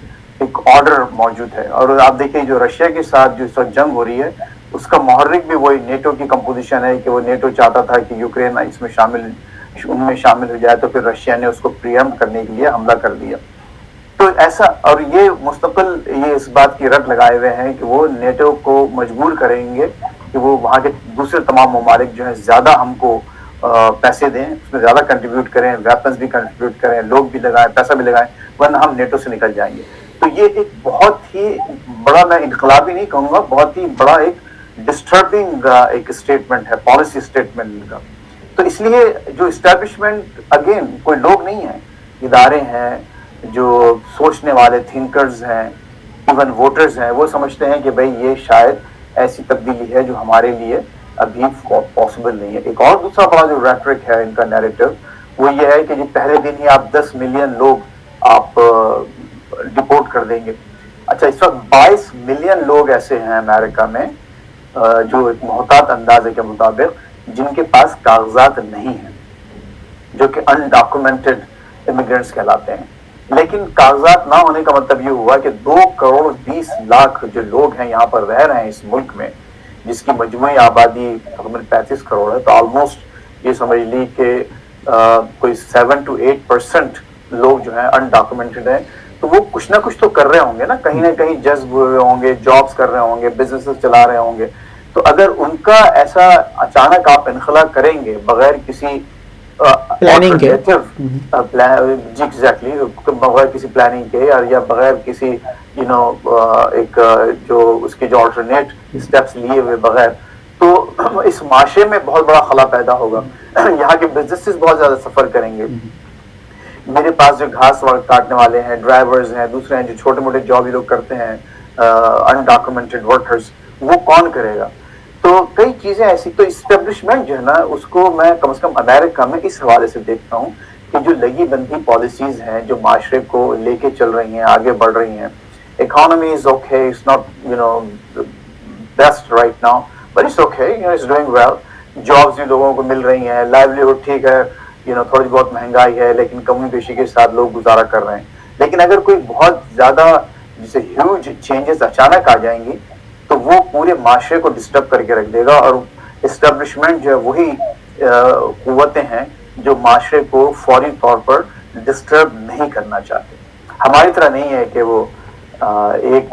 B: एक ऑर्डर मौजूद है। और आप देखिए जो रशिया के साथ जो इस वक्त जंग हो रही है, उसका मुहर्रिक भी वही नेटो की कंपोजिशन है, कि वो नेटो चाहता था कि यूक्रेन इसमें उनमें शामिल हो जाए, तो फिर रशिया ने उसको प्रीएम्प्ट करने के लिए हमला कर दिया। तो ऐसा, और ये मुस्तकिल ये इस बात की रट लगाए हुए हैं कि वो नेटो को मजबूर करेंगे कि वो वहाँ के दूसरे तमाम ममालिक जो है ज्यादा हमको پیسے دیں, اس میں زیادہ کنٹریبیوٹ کریں, ویپنز بھی کنٹریبیوٹ کریں, لوگ بھی لگائیں, پیسہ بھی لگائیں, ورنہ ہم نیٹو سے نکل جائیں گے. تو یہ ایک بہت ہی بڑا, میں انقلابی نہیں کہوں گا, بہت ہی بڑا ایک ڈسٹربنگ ایک اسٹیٹمنٹ ہے, پالیسی اسٹیٹمنٹ کا. تو اس لیے جو اسٹیبلشمنٹ اگین کوئی لوگ نہیں ہیں, ادارے ہیں جو سوچنے والے تھنکرز ہیں, ایون ووٹرز ہیں, وہ سمجھتے ہیں کہ بھئی یہ شاید ایسی تبدیلی ہے جو ہمارے لیے ابھی پاسبل نہیں ہے. ایک اور دوسرا بڑا جو ریٹرک ہے ان کا نیریٹو, وہ یہ ہے کہ جی پہلے دن ہی آپ 10 ملین لوگ آپ ڈپورٹ کر دیں گے. اچھا, اس وقت 22 ملین لوگ ایسے ہیں امریکہ میں جو ایک محتاط اندازے کے مطابق جن کے پاس کاغذات نہیں ہیں, جو کہ انڈاکومنٹڈ امیگرینٹس کہلاتے ہیں. لیکن کاغذات نہ ہونے کا مطلب یہ ہوا کہ 2 کروڑ 20 لاکھ جو لوگ ہیں یہاں پر رہ رہے ہیں اس ملک میں, جس کی مجموعی آبادی تقریباً 35 کروڑ ہے, تو آلموسٹ یہ سمجھ لی کہ کوئی 7 to 8% لوگ جو ہیں انڈاکومنٹڈ ہیں. تو وہ کچھ نہ کچھ تو کر رہے ہوں گے نا, کہیں نہ کہیں جذب ہوئے ہوں گے, جابس کر رہے ہوں گے, بزنسز چلا رہے ہوں گے. تو اگر ان کا ایسا اچانک آپ انخلا کریں گے بغیر کسی
A: پلاننگ کے,
B: جی ایگزیکٹلی, بغیر کسی پلاننگ کے یا بغیر کسی ایک جو اس کے جو آلٹرنیٹ اسٹیپس لیے ہوئے بغیر, تو اس معاشرے میں بہت بڑا خلا پیدا ہوگا. یہاں کے بزنسز بہت زیادہ سفر کریں گے. میرے پاس جو گھاس کاٹنے والے ہیں, ڈرائیورز ہیں, دوسرے ہیں جو چھوٹے موٹے جاب لوگ کرتے ہیں, انڈاکومنٹڈ ورکرز, وہ کون کرے گا؟ تو کئی چیزیں ایسی. تو اسٹیبلشمنٹ جو ہے نا, اس کو میں کم از کم امریکہ میں اس حوالے سے دیکھتا ہوں کہ جو لگی بندی پالیسیز ہیں جو معاشرے کو لے کے چل رہی ہیں, آگے بڑھ رہی ہیں. Economy is okay, it's not best right now, but it's okay, it's doing well. Jobs بھی لوگوں کو مل رہی ہیں, لائیولیہڈ ٹھیک ہے, تھوڑی بہت مہنگائی ہے لیکن کمی بیشی کے ساتھ لوگ گزارا کر رہے ہیں. لیکن اگر کوئی بہت زیادہ جسے ہیوج چینجز اچانک آ جائیں گی تو وہ پورے معاشرے کو ڈسٹرب کر کے رکھ دے گا. اور اسٹیبلشمنٹ جو ہے وہی قوتیں ہیں جو معاشرے کو فوری طور پر ڈسٹرب نہیں کرنا چاہتے. ہماری طرح نہیں ہے کہ وہ ایک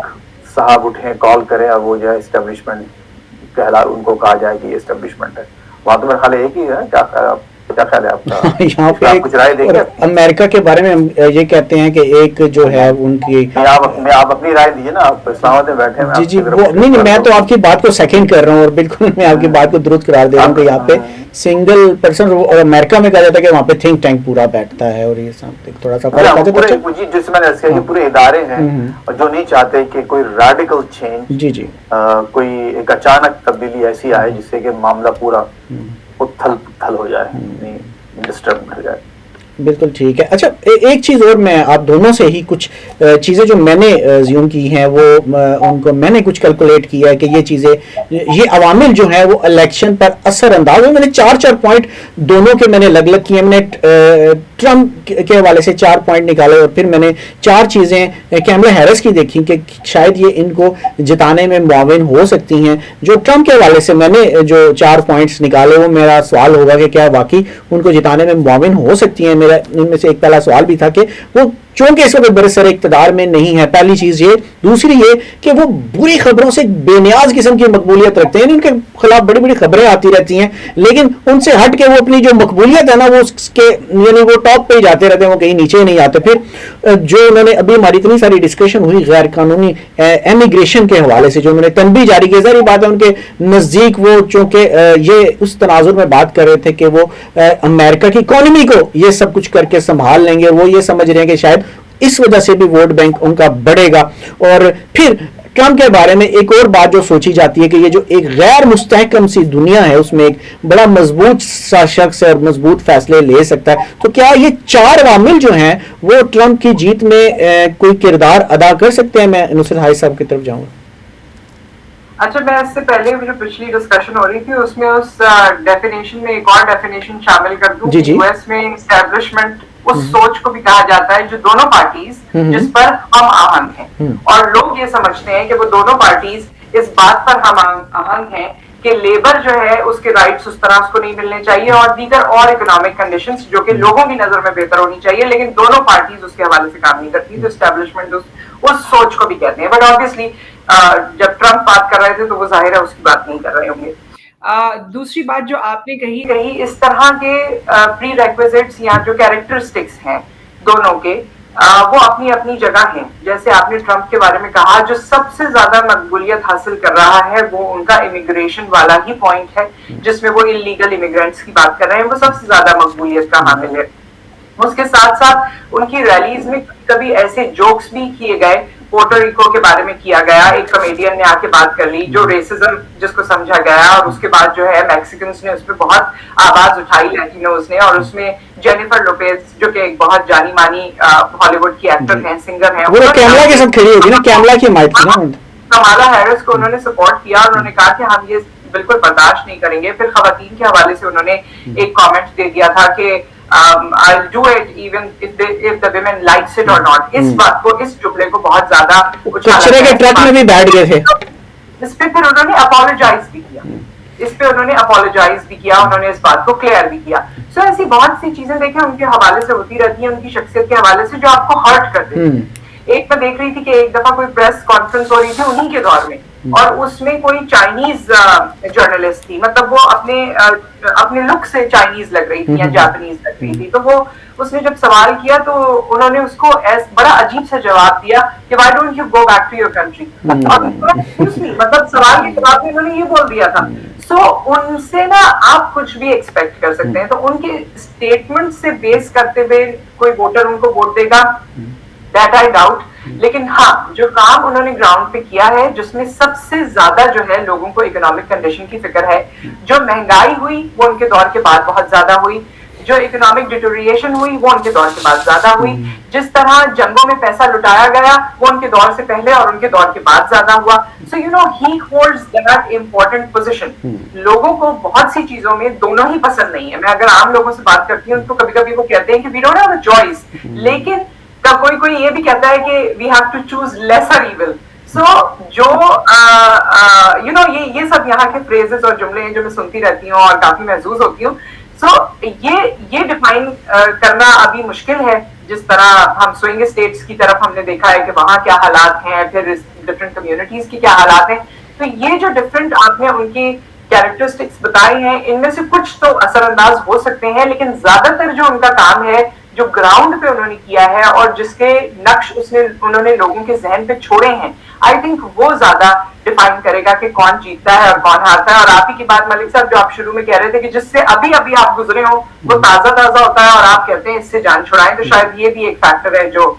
B: صاحب اٹھیں, کال کریں اور وہ جو ہے اسٹیبلشمنٹ ان کو کہا جائے کہ یہ اسٹیبلشمنٹ ہے. وہاں تو میرا خیال ایک ہی ہے. کیا خیال ہے آپ کا؟
A: یہاں پہ
B: کچھ رائے دیں گے
A: امریکہ کے بارے میں؟ ہم یہ کہتے ہیں کہ ایک جو ہے ان کی,
B: آپ اپنی رائے دیجیے نا, آپ اسلام آباد میں بیٹھے ہیں.
A: جی وہ نہیں, میں تو آپ کی بات کو سیکنڈ کر رہا ہوں, اور بالکل میں آپ کی بات کو درست قرار دے رہا ہوں کہ یہاں پہ سنگل پرسن, اور امریکہ میں کہا جاتا ہے کہ وہاں پہ تھنک ٹینک پورا بیٹھتا ہے, اور یہ سب تھوڑا سا
B: جس میں نے پورے ادارے ہیں جو نہیں چاہتے کہ کوئی ریڈیکل چینج,
A: جی جی,
B: کوئی ایک اچانک تبدیلی ایسی آئے جس سے کہ معاملہ پورا اتھل پتھل ہو جائے, ڈسٹرب کر جائے.
A: بالکل ٹھیک ہے. اچھا, ایک چیز اور, میں آپ دونوں سے ہی کچھ چیزیں جو میں نے زیوم کی ہیں وہ ان کو میں نے کچھ کیلکولیٹ کیا ہے کہ یہ چیزیں, یہ عوامل جو ہیں وہ الیکشن پر اثر انداز ہوئے. میں نے 4 پوائنٹ دونوں کے میں نے الگ الگ کیے. میں نے ٹرمپ کے حوالے سے 4 پوائنٹ نکالے, اور پھر میں نے 4 چیزیں کیملا ہیرس کی دیکھی کہ شاید یہ ان کو جتانے میں معاون ہو سکتی ہیں. جو ٹرمپ کے حوالے سے میں نے جو 4 پوائنٹس نکالے, وہ میرا سوال ہوگا کہ کیا واقعی ان کو جتانے میں معاون ہو سکتی ہیں. میرا ان میں سے ایک پہلا سوال بھی تھا کہ وہ چونکہ اس وقت برسر اقتدار میں نہیں ہے, پہلی چیز یہ. دوسری یہ کہ وہ بری خبروں سے بے نیاز قسم کی مقبولیت رکھتے ہیں, ان کے خلاف بڑی بڑی خبریں آتی رہتی ہیں, لیکن ان سے ہٹ کے وہ اپنی جو مقبولیت ہے نا وہ اس کے یعنی وہ ٹاپ پہ ہی جاتے رہتے ہیں, وہ کہیں نیچے ہی نہیں آتے. پھر جو انہوں نے ابھی ہماری اتنی ساری ڈسکشن ہوئی غیر قانونی امیگریشن کے حوالے سے, جو انہوں نے تنبیہ جاری کی, ظاہر بات ہے ان کے نزدیک وہ چونکہ یہ اس تناظر میں بات کر رہے تھے کہ وہ امریکہ کی اکانومی کو یہ سب کچھ کر کے سنبھال لیں گے, وہ یہ سمجھ رہے ہیں کہ شاید اس وجہ سے بھی ووٹ بینک ان کا بڑھے گا. اور پھر ٹرمپ کے بارے میں ایک اور بات جو سوچی جاتی ہے کہ یہ جو ایک غیر مستحکم سی دنیا ہے اس میں ایک بڑا مضبوط سا شخص ہے اور مضبوط فیصلے لے سکتا ہے. تو کیا یہ 4 عوامل جو ہیں وہ ٹرمپ کی جیت میں کوئی کردار ادا کر سکتے ہیں؟ میں نصرت حاج صاحب کی طرف جاؤں گا.
C: اچھا, میں اس سے پہلے جو پچھلی ڈسکشن ہو رہی تھی اس میں اس ڈیفینیشن میں ایک اور ڈیفینیشن شامل کر دوں. یو ایس میں اسٹیبلشمنٹ اس سوچ کو بھی کہا جاتا ہے جو دونوں پارٹیز جس پر ہم آہنگ ہیں, اور لوگ یہ سمجھتے ہیں کہ وہ دونوں پارٹیز اس بات پر ہم آہنگ ہیں کہ لیبر جو ہے اس کے رائٹس اس طرح اس کو نہیں ملنے چاہیے, اور دیگر اور اکنامک کنڈیشنز جو کہ لوگوں کی نظر میں بہتر ہونی چاہیے, لیکن دونوں پارٹیز اس کے حوالے سے کام نہیں کرتی. تو اسٹیبلشمنٹ اس سوچ کو بھی کہتے ہیں. بٹ آبویسلی جب ٹرمپ بات کر رہے تھے تو وہ ظاہر ہے اس کی بات نہیں کر رہے ہوں گے. दूसरी बात जो आपने कही इस तरह के प्री रेक्विजिट्स या जो कैरेक्टरिस्टिक्स हैं दोनों के वो अपनी अपनी जगह हैं. जैसे आपने ट्रंप के बारे में कहा, जो सबसे ज्यादा मकबूलियत हासिल कर रहा है वो उनका इमिग्रेशन वाला ही पॉइंट है, जिसमें वो इलीगल इमिग्रेंट्स की बात कर रहे हैं, वो सबसे ज्यादा मकबूलियत का हामिल है. उसके साथ साथ उनकी रैलीज में कभी ऐसे जोक्स भी किए गए, पोर्टोरिको के बारे में किया गया, एक कॉमेडियन ने आके बात कर ली जो रेसिज्म जिसको समझा गया, और उसके बाद जो है मैक्सिकन्स ने उस पर बहुत आवाज उठाई, लैटिनोस ने, और उसमें जेनिफर लोपेज जो कि एक बहुत जानी मानी हॉलीवुड की एक्टर हैं, सिंगर हैं,
A: वो कैमला के साथ खड़ी होगी ना, कैमला की माइट थी ना,
C: कमाला हैरिस को उन्होंने सपोर्ट किया. उन्होंने कहा कि हम ये बिल्कुल बर्दाश्त नहीं करेंगे. फिर खवातीन के हवाले से उन्होंने एक कमेंट दे दिया था कि I'll do it even if the women likes it or not. इस बात को, इस जुमले को बहुत ज्यादा
A: कचरे के ट्रक में भी बैठ गए थे.
C: इस पे फिर उन्होंने अपोलोजाइज भी किया, उन्होंने इस बात को क्लियर भी किया. सो ऐसी बहुत सी चीजें देखें उनके हवाले से होती रहती हैं, उनकी शख्सियत के हवाले से, जो आपको हर्ट कर देती है. एक मैं देख रही थी कि एक दफा कोई प्रेस कॉन्फ्रेंस हो रही थी उन्हीं के दौर में, और उसमें कोई चाइनीज जर्नलिस्ट थी, मतलब वो अपने लुक से चाइनीज लग रही थी या जापानीज लग रही थी. तो वो उसने जब सवाल किया तो उन्होंने उसको बड़ा अजीब सा जवाब दिया कि why don't you go back to your country. मतलब सवाल के जवाब में उन्होंने ये बोल दिया था. सो उनसे ना आप कुछ भी एक्सपेक्ट कर सकते हैं. तो उनके स्टेटमेंट से बेस करते हुए कोई वोटर उनको वोट देगा, दैट आई डाउट. लेकिन हाँ, जो काम उन्होंने ग्राउंड पे किया है, जिसमें सबसे ज्यादा जो है लोगों को इकोनॉमिक कंडीशन की फिक्र है, जो महंगाई हुई वो उनके दौर के बाद बहुत ज्यादा हुई, जो इकोनॉमिक डिटोरिएशन हुई वो उनके दौर के बाद ज्यादा हुई, जिस तरह जंगों में पैसा लुटाया गया वो उनके दौर से पहले और उनके दौर के बाद ज्यादा हुआ. So you know he holds that important position. लोगों को बहुत सी चीजों में दोनों ही पसंद नहीं है. मैं अगर आम लोगों से बात करती हूँ तो कभी कभी वो कहते हैं कि we don't have a choice, लेकिन कोई ये भी कहता है कि we have to choose lesser evil. So जो यू नो ये सब यहाँ के फ्रेजेस और जुमले हैं जो मैं सुनती रहती हूँ और काफी महसूस होती हूँ. सो ये डिफाइन करना अभी मुश्किल है. जिस तरह हम स्विंग स्टेट्स की तरफ हमने देखा है कि वहाँ क्या हालात हैं, फिर डिफरेंट कम्युनिटीज की क्या हालात हैं, तो ये जो डिफरेंट आपने उनकी कैरेक्टरिस्टिक्स बताई हैं, इनमें से कुछ तो असरअंदाज हो सकते हैं, लेकिन ज्यादातर जो उनका काम है, जो ग्राउंड पे उन्होंने किया है और जिसके नक्श उन्होंने लोगों के जहन पे छोड़े हैं, आई थिंक वो ज्यादा डिफाइन करेगा कि कौन जीतता है और कौन हारता है. और आप ही की बात मलिक साहब, जो आप शुरू में कह रहे थे कि जिससे अभी अभी आप गुजरे हो वो ताजा होता है और आप कहते हैं इससे जान छुड़ाएं, तो शायद ये भी एक फैक्टर है जो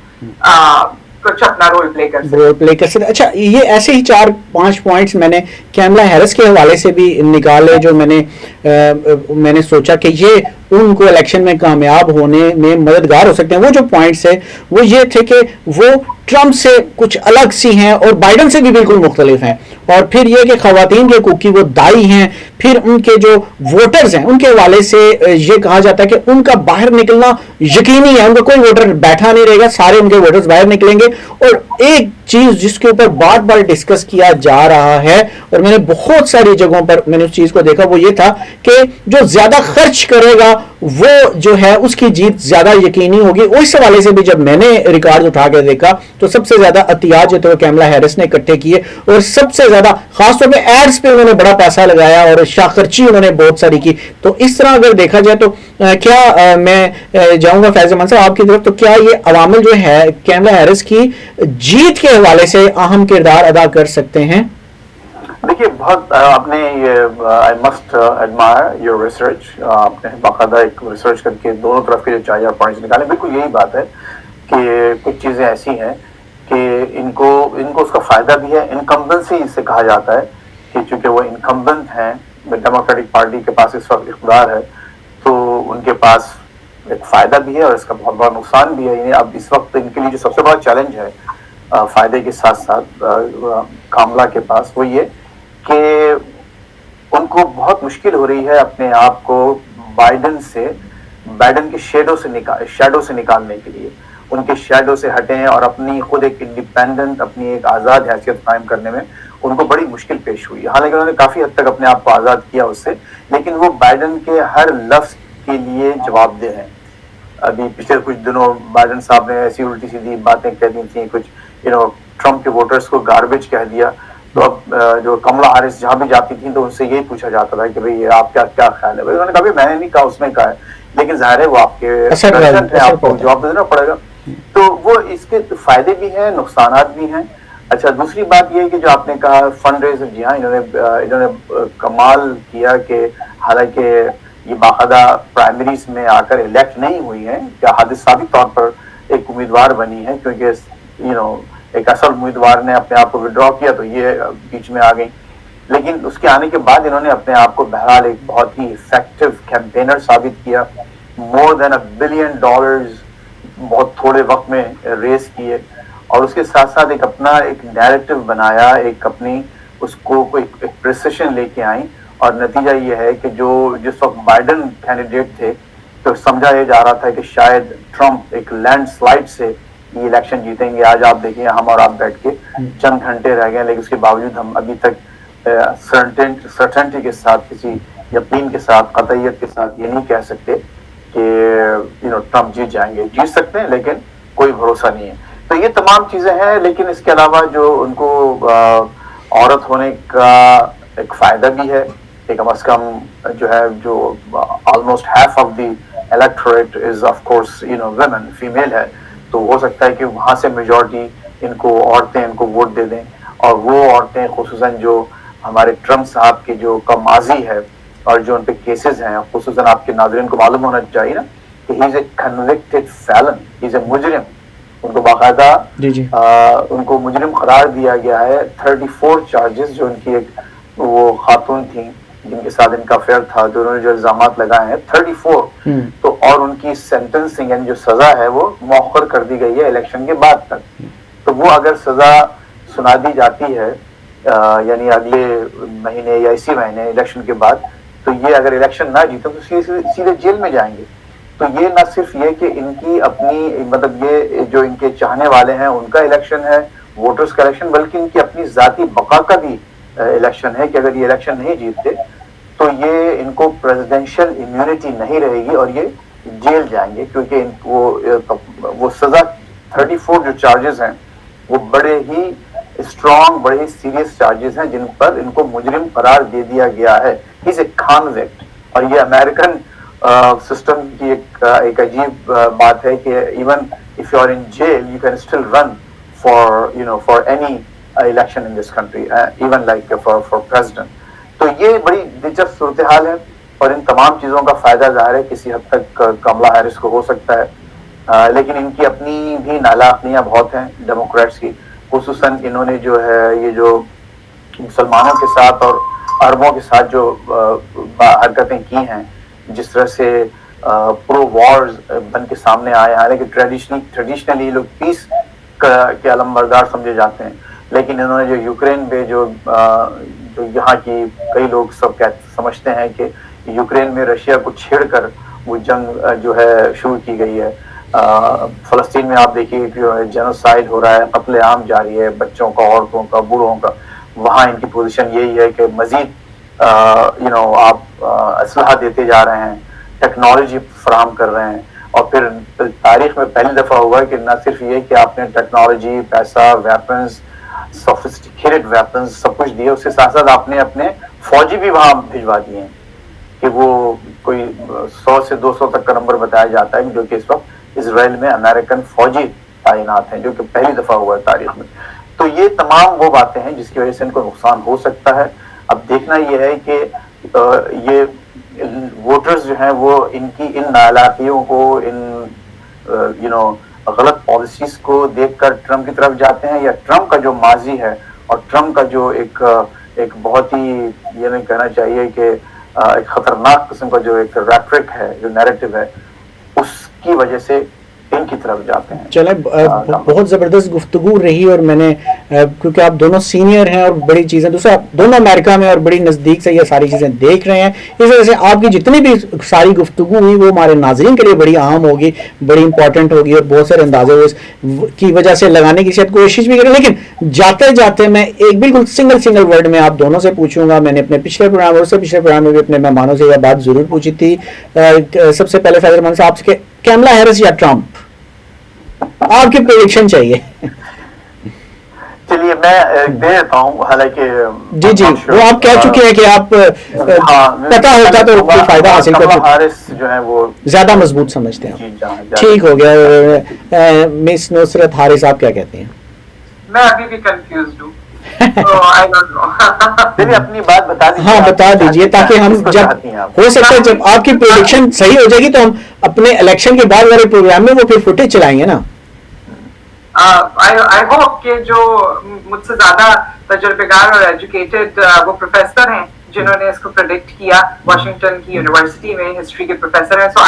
C: कुछ अपना रोल प्ले कर सकते.
A: अच्छा, ये ऐसे ही 4-5 पॉइंट्स मैंने कैमला हैरिस के हवाले से भी निकाले, जो मैंने सोचा कि ये उनको इलेक्शन में कामयाब होने में मददगार हो सकते हैं. वो जो पॉइंट्स है वो ये थे कि वो ट्रंप से कुछ अलग सी हैं और बाइडन से भी बिल्कुल मुख्तलिफ हैं. और फिर ये कि खवातीन के कुकी वो दाई हैं. फिर उनके जो वोटर्स हैं उनके हवाले से ये कहा जाता है कि उनका बाहर निकलना यकीनी है, उनका कोई वोटर बैठा नहीं रहेगा, सारे उनके वोटर्स बाहर निकलेंगे. और एक चीज जिसके ऊपर बार बार डिस्कस किया जा रहा है और मैंने बहुत सारी जगहों पर मैंने उस चीज को देखा, वो ये था कि जो ज्यादा खर्च करेगा वो जो है उसकी जीत ज्यादा यकीनी होगी. उस हवाले से भी जब मैंने रिकॉर्ड उठा के देखा तो सबसे ज्यादा अतियात जो थे कैमला हैरिस ने इकट्ठे किए, और सबसे ज्यादा खासतौर पे एड्स पे उन्होंने बड़ा पैसा लगाया और शाखर्ची उन्होंने बहुत सारी की. तो इस तरह अगर देखा जाए तो क्या मैं जाऊंगा फैज रहमान साहब आपकी तरफ, तो क्या ये अवामिल जो है कैमला हैरिस की जीत के हवाले से अहम किरदार अदा कर सकते हैं?
B: देखिए, बहुत आपने ये I must admire your research. आपने बाकायदा एक रिसर्च करके दोनों तरफ के जो 4 पॉइंट्स निकाले. बिल्कुल यही बात है कि कुछ चीजें ऐसी हैं कि इनको उसका फायदा भी है. इनकम्बेंसी इससे कहा जाता है कि चूंकि वो इनकम्बेंट हैं, डेमोक्रेटिक पार्टी के पास इस वक्त इख्तियार है, तो उनके पास एक फायदा भी है और इसका बहुत बड़ा नुकसान भी है. अब इस वक्त इनके लिए जो सबसे बड़ा चैलेंज है फायदे के साथ साथ कामला के पास, वो ये कि उनको बहुत मुश्किल हो रही है अपने आप को बाइडन के शैडो से निकालने के लिए. उनके शैडो से हटें और अपनी खुद एक इंडिपेंडेंट, अपनी एक आज़ाद हैसियत कायम करने में उनको बड़ी मुश्किल पेश हुई. हालांकि उन्होंने काफ़ी हद तक अपने आप को आज़ाद किया उससे, लेकिन वो बाइडन के हर लफ्ज़ के लिए जवाबदेह हैं. अभी पिछले कुछ दिनों बाइडन साहब ने ऐसी उल्टी सीधी बातें कह दी थी, कुछ ट्रंप के वोटर्स को गार्बेज कह दिया. تو اب جو کملا ہیرس جہاں بھی جاتی تھی تو ان سے یہی پوچھا جاتا تھا کہ بھئی آپ کیا خیال ہے. انہوں نے کہا میں نے نہیں کہا, اس نے کہا ہے, لیکن ظاہر ہے وہ آپ کے پریزیڈنٹ ہیں, آپ کو جواب دینا پڑے گا. تو وہ اس کے فائدے بھی ہیں, نقصانات بھی ہیں. اچھا, دوسری بات یہ ہے کہ جو آپ نے کہا فنڈ ریزر, جی ہاں, انہوں نے کمال کیا کہ حالانکہ یہ باقاعدہ پرائمریز میں آ کر الیکٹ نہیں ہوئی ہیں, کیا حادثاتی طور پر ایک امیدوار بنی ہے, کیونکہ ایک اصل امیدوار نے اپنے آپ کو وڈرا کیا تو یہ بیچ میں آ گئی. لیکن اس کے آنے کے بعد انہوں نے اپنے آپ کو بہرحال ایک بہت ہی افیکٹو کیمپینر ثابت کیا. مور دین $1 بلین بہت تھوڑے وقت میں ریز کیے, اور اس کے ساتھ ساتھ ایک اپنا ایک نیریٹو بنایا, ایک اپنی اس کو ایک پریسیشن لے کے آئیں. اور نتیجہ یہ ہے کہ جس وقت بائیڈن کینڈیڈیٹ تھے تو سمجھا یہ جا رہا تھا کہ شاید ٹرمپ ایک لینڈ سلائڈ سے یہ الیکشن جیتیں گے. آج آپ دیکھیں ہم اور آپ بیٹھ کے چند گھنٹے رہ گئے, لیکن اس کے باوجود ہم ابھی تک سرٹنٹی کے ساتھ, کسی یقین کے ساتھ, قطعیت کے ساتھ یہ نہیں کہہ سکتے کہ ٹرمپ جیت جائیں گے. جیت سکتے ہیں لیکن کوئی بھروسہ نہیں ہے. تو یہ تمام چیزیں ہیں, لیکن اس کے علاوہ جو ان کو عورت ہونے کا ایک فائدہ بھی ہے کہ کم از کم جو ہے جو almost half of the electorate is of course women, female ہے, تو ہو سکتا ہے کہ وہاں سے میجورٹی ان کو عورتیں ان کو ووٹ دے دیں. اور وہ عورتیں خصوصاً جو ہمارے ٹرمپ صاحب کے جو کا ماضی ہے اور جو ان پہ کیسز ہیں, خصوصاً آپ کے ناظرین کو معلوم ہونا چاہیے نا کہ ہی is a convicted فیلن, he is اے مجرم. ان کو باقاعدہ ان کو مجرم قرار دیا گیا ہے. 34 چارجز جو ان کی ایک وہ خاتون تھیں جن کے ساتھ ان کا افیئر تھا, جو انہوں نے جو الزامات لگائے ہیں 34, تو اور ان کی سینٹنسنگ یعنی جو سزا ہے وہ مؤخر کر دی گئی ہے الیکشن کے بعد تک. تو وہ اگر سزا سنا دی جاتی ہے یعنی اگلے مہینے یا اسی مہینے الیکشن کے بعد, تو یہ اگر الیکشن نہ جیتے تو سیدھے جیل میں جائیں گے. تو یہ نہ صرف یہ کہ ان کی اپنی مطلب یہ جو ان کے چاہنے والے ہیں ان کا الیکشن ہے, ووٹرز کا الیکشن, بلکہ ان کی اپنی ذاتی بقا کا بھی الیکشن ہے کہ اگر یہ الیکشن نہیں جیتتے تو یہ ان کو پریزیڈینشل امیونٹی نہیں رہے گی اور یہ جیل جائیں گے, کیونکہ وہ سزا 34 جو چارجز ہیں وہ بڑے ہی اسٹرانگ, بڑے ہی سیریس چارجز ہیں جن پر ان کو مجرم قرار دے دیا گیا ہے. از اے کنوکٹ. اور یہ امریکن سسٹم کی ایک عجیب بات ہے کہ even if you are in jail you can still run for any election in this country, even like for president. تو یہ بڑی دلچسپ صورتحال ہے, اور ان تمام چیزوں کا فائدہ ظاہر ہے کسی حد تک کملا ہیرس کو ہو سکتا ہے, لیکن ان کی اپنی بھی نالاقنیاں بہت ہیں ڈیموکریٹس کی. خصوصاً انہوں نے جو ہے یہ جو مسلمانوں کے ساتھ اور عربوں کے ساتھ جو حرکتیں کی ہیں, جس طرح سے پرو وارز بن کے سامنے آئے, حالانکہ ٹریڈیشنلی لوگ پیس کے علم بردار سمجھے جاتے ہیں, لیکن انہوں نے جو یوکرین پہ جو یہاں کی کئی لوگ سمجھتے ہیں کہ یوکرین میں رشیا کو چھیڑ کر وہ جنگ جو ہے شروع کی گئی ہے. فلسطین میں آپ دیکھیے جینوسائیڈ ہو رہا ہے, قتل عام جاری ہے, بچوں کا, عورتوں کا, بوڑھوں کا. وہاں ان کی پوزیشن یہی ہے کہ مزید آپ اسلحہ دیتے جا رہے ہیں, ٹیکنالوجی فراہم کر رہے ہیں, اور پھر تاریخ میں پہلی دفعہ ہوا کہ نہ صرف یہ کہ آپ نے ٹیکنالوجی, پیسہ, ویپنز, سوفسٹیکیٹڈ ویپنز سب کچھ دیے, اس کے ساتھ ساتھ آپ نے اپنے فوجی بھی وہاں بھجوا دیے ہیں کہ وہ کوئی 100 سے 200 تک کا نمبر بتایا جاتا ہے, جو کہ اس وقت اسرائیل میں امریکن فوجی تعینات ہیں, جو کہ پہلی دفعہ ہوا ہے تاریخ میں. تو یہ تمام وہ باتیں ہیں جس کی وجہ سے ان کو نقصان ہو سکتا ہے. اب دیکھنا یہ ہے کہ یہ ووٹرز جو ہیں وہ ان کی ان نالاکیوں کو, ان غلط پالیسیز کو دیکھ کر ٹرمپ کی طرف جاتے ہیں, یا ٹرمپ کا جو ماضی ہے اور ٹرمپ کا جو ایک بہت ہی یہ نہیں کہنا چاہیے کہ ایک خطرناک قسم کا جو ایک ریٹرک ہے, جو نیریٹو ہے, اس کی وجہ سے ان کی طرف جاتے ہیں.
A: چلیں, بہت زبردست گفتگو رہی, اور میں نے کیونکہ آپ دونوں سینئر ہیں اور بڑی چیزیں, دوسرا آپ دونوں امریکہ میں اور بڑی نزدیک سے یہ ساری چیزیں دیکھ رہے ہیں, اس وجہ سے آپ کی جتنی بھی ساری گفتگو ہوئی وہ ہمارے ناظرین کے لیے بڑی اہم ہوگی, بڑی امپورٹنٹ ہوگی, اور بہت سارے اندازے کی وجہ سے لگانے کی شاید کوشش بھی کریں. لیکن جاتے جاتے میں ایک بالکل سنگل ورڈ میں آپ دونوں سے پوچھوں گا. میں نے اپنے پچھلے پروگرام اور اس سے پچھلے پروگرام میں بھی اپنے مہمانوں سے یہ بات ضرور پوچھی تھی. سب سے پہلے فیض رحمان صاحب سے, کیملا ہیرس یا ٹرمپ, آپ کی پریڈکشن چاہیے.
B: چلیے میں دے دیتا ہوں، حالانکہ
A: جی جی وہ آپ کہہ چکے ہیں کہ آپ پتہ ہوتا تو کوئی فائدہ حاصل کرتے،
B: حارث جو ہے وہ
A: زیادہ مضبوط سمجھتے ہیں.
B: جی جہاں
A: ٹھیک ہو گیا. مس نصرت حارث آپ کیا کہتے ہیں؟
C: میں ابھی بھی کنفیوزڈ ہوں.
B: چلیے اپنی بات بتا دیجیے.
A: ہاں بتا دیجیے تاکہ ہم جب ہو سکتا ہے جب آپ کی پریڈکشن صحیح ہو جائے گی تو ہم اپنے الیکشن کے بعد والے پروگرام میں وہ پھر فوٹیج چلائیں گے نا.
C: آئی ہوپ کہ جو مجھ سے زیادہ تجربے کار اور ایجوکیٹڈ وہ پروفیسر ہیں جنہوں نے اس کو پریڈکٹ کیا، واشنگٹن کی یونیورسٹی میں ہسٹری کے پروفیسر ہیں. سو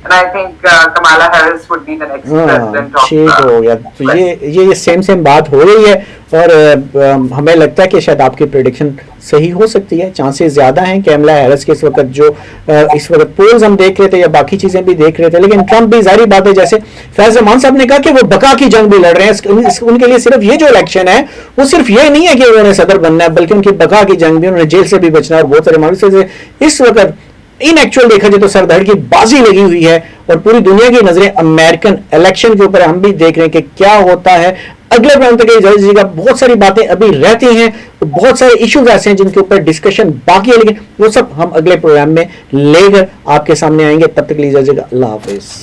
C: I think Kamala Harris would be the next president of.
A: ٹھیک ہو گیا. تو یہ سیم بات ہو رہی ہے اور ہمیں لگتا ہے کہ شاید آپ کی پریڈکشن صحیح ہو سکتی ہے. چانسز زیادہ ہیں. کیملا ہیرس کے اس وقت پولز ہم دیکھ رہے تھے یا باقی چیزیں بھی دیکھ رہے تھے، لیکن ٹرمپ بھی ظاہری بات ہے جیسے فیض رحمان صاحب نے کہا کہ وہ بقا کی جنگ بھی لڑ رہے ہیں. ان کے لیے صرف یہ جو الیکشن ہے وہ صرف یہ نہیں ہے کہ انہوں نے صدر بننا ہے، بلکہ ان کی بقا کی جنگ بھی، انہوں نے جیل سے بھی بچنا ہے اور بہت سارے معاملے سے اس وقت ان ایکچوئل دیکھا جائے تو سر دھڑ کی بازی لگی ہوئی ہے اور پوری دنیا کی نظریں امریکن الیکشن کے اوپر ہم بھی دیکھ رہے ہیں کہ کیا ہوتا ہے. اگلے پروگرام تک اجازت دیجیے گا. بہت ساری باتیں ابھی رہتی ہیں، بہت سارے ایشوز ایسے ہیں جن کے اوپر ڈسکشن باقی ہے، لیکن وہ سب ہم اگلے پروگرام میں لے کر آپ کے سامنے آئیں گے. تب تک لیے اجازت. اللہ حافظ.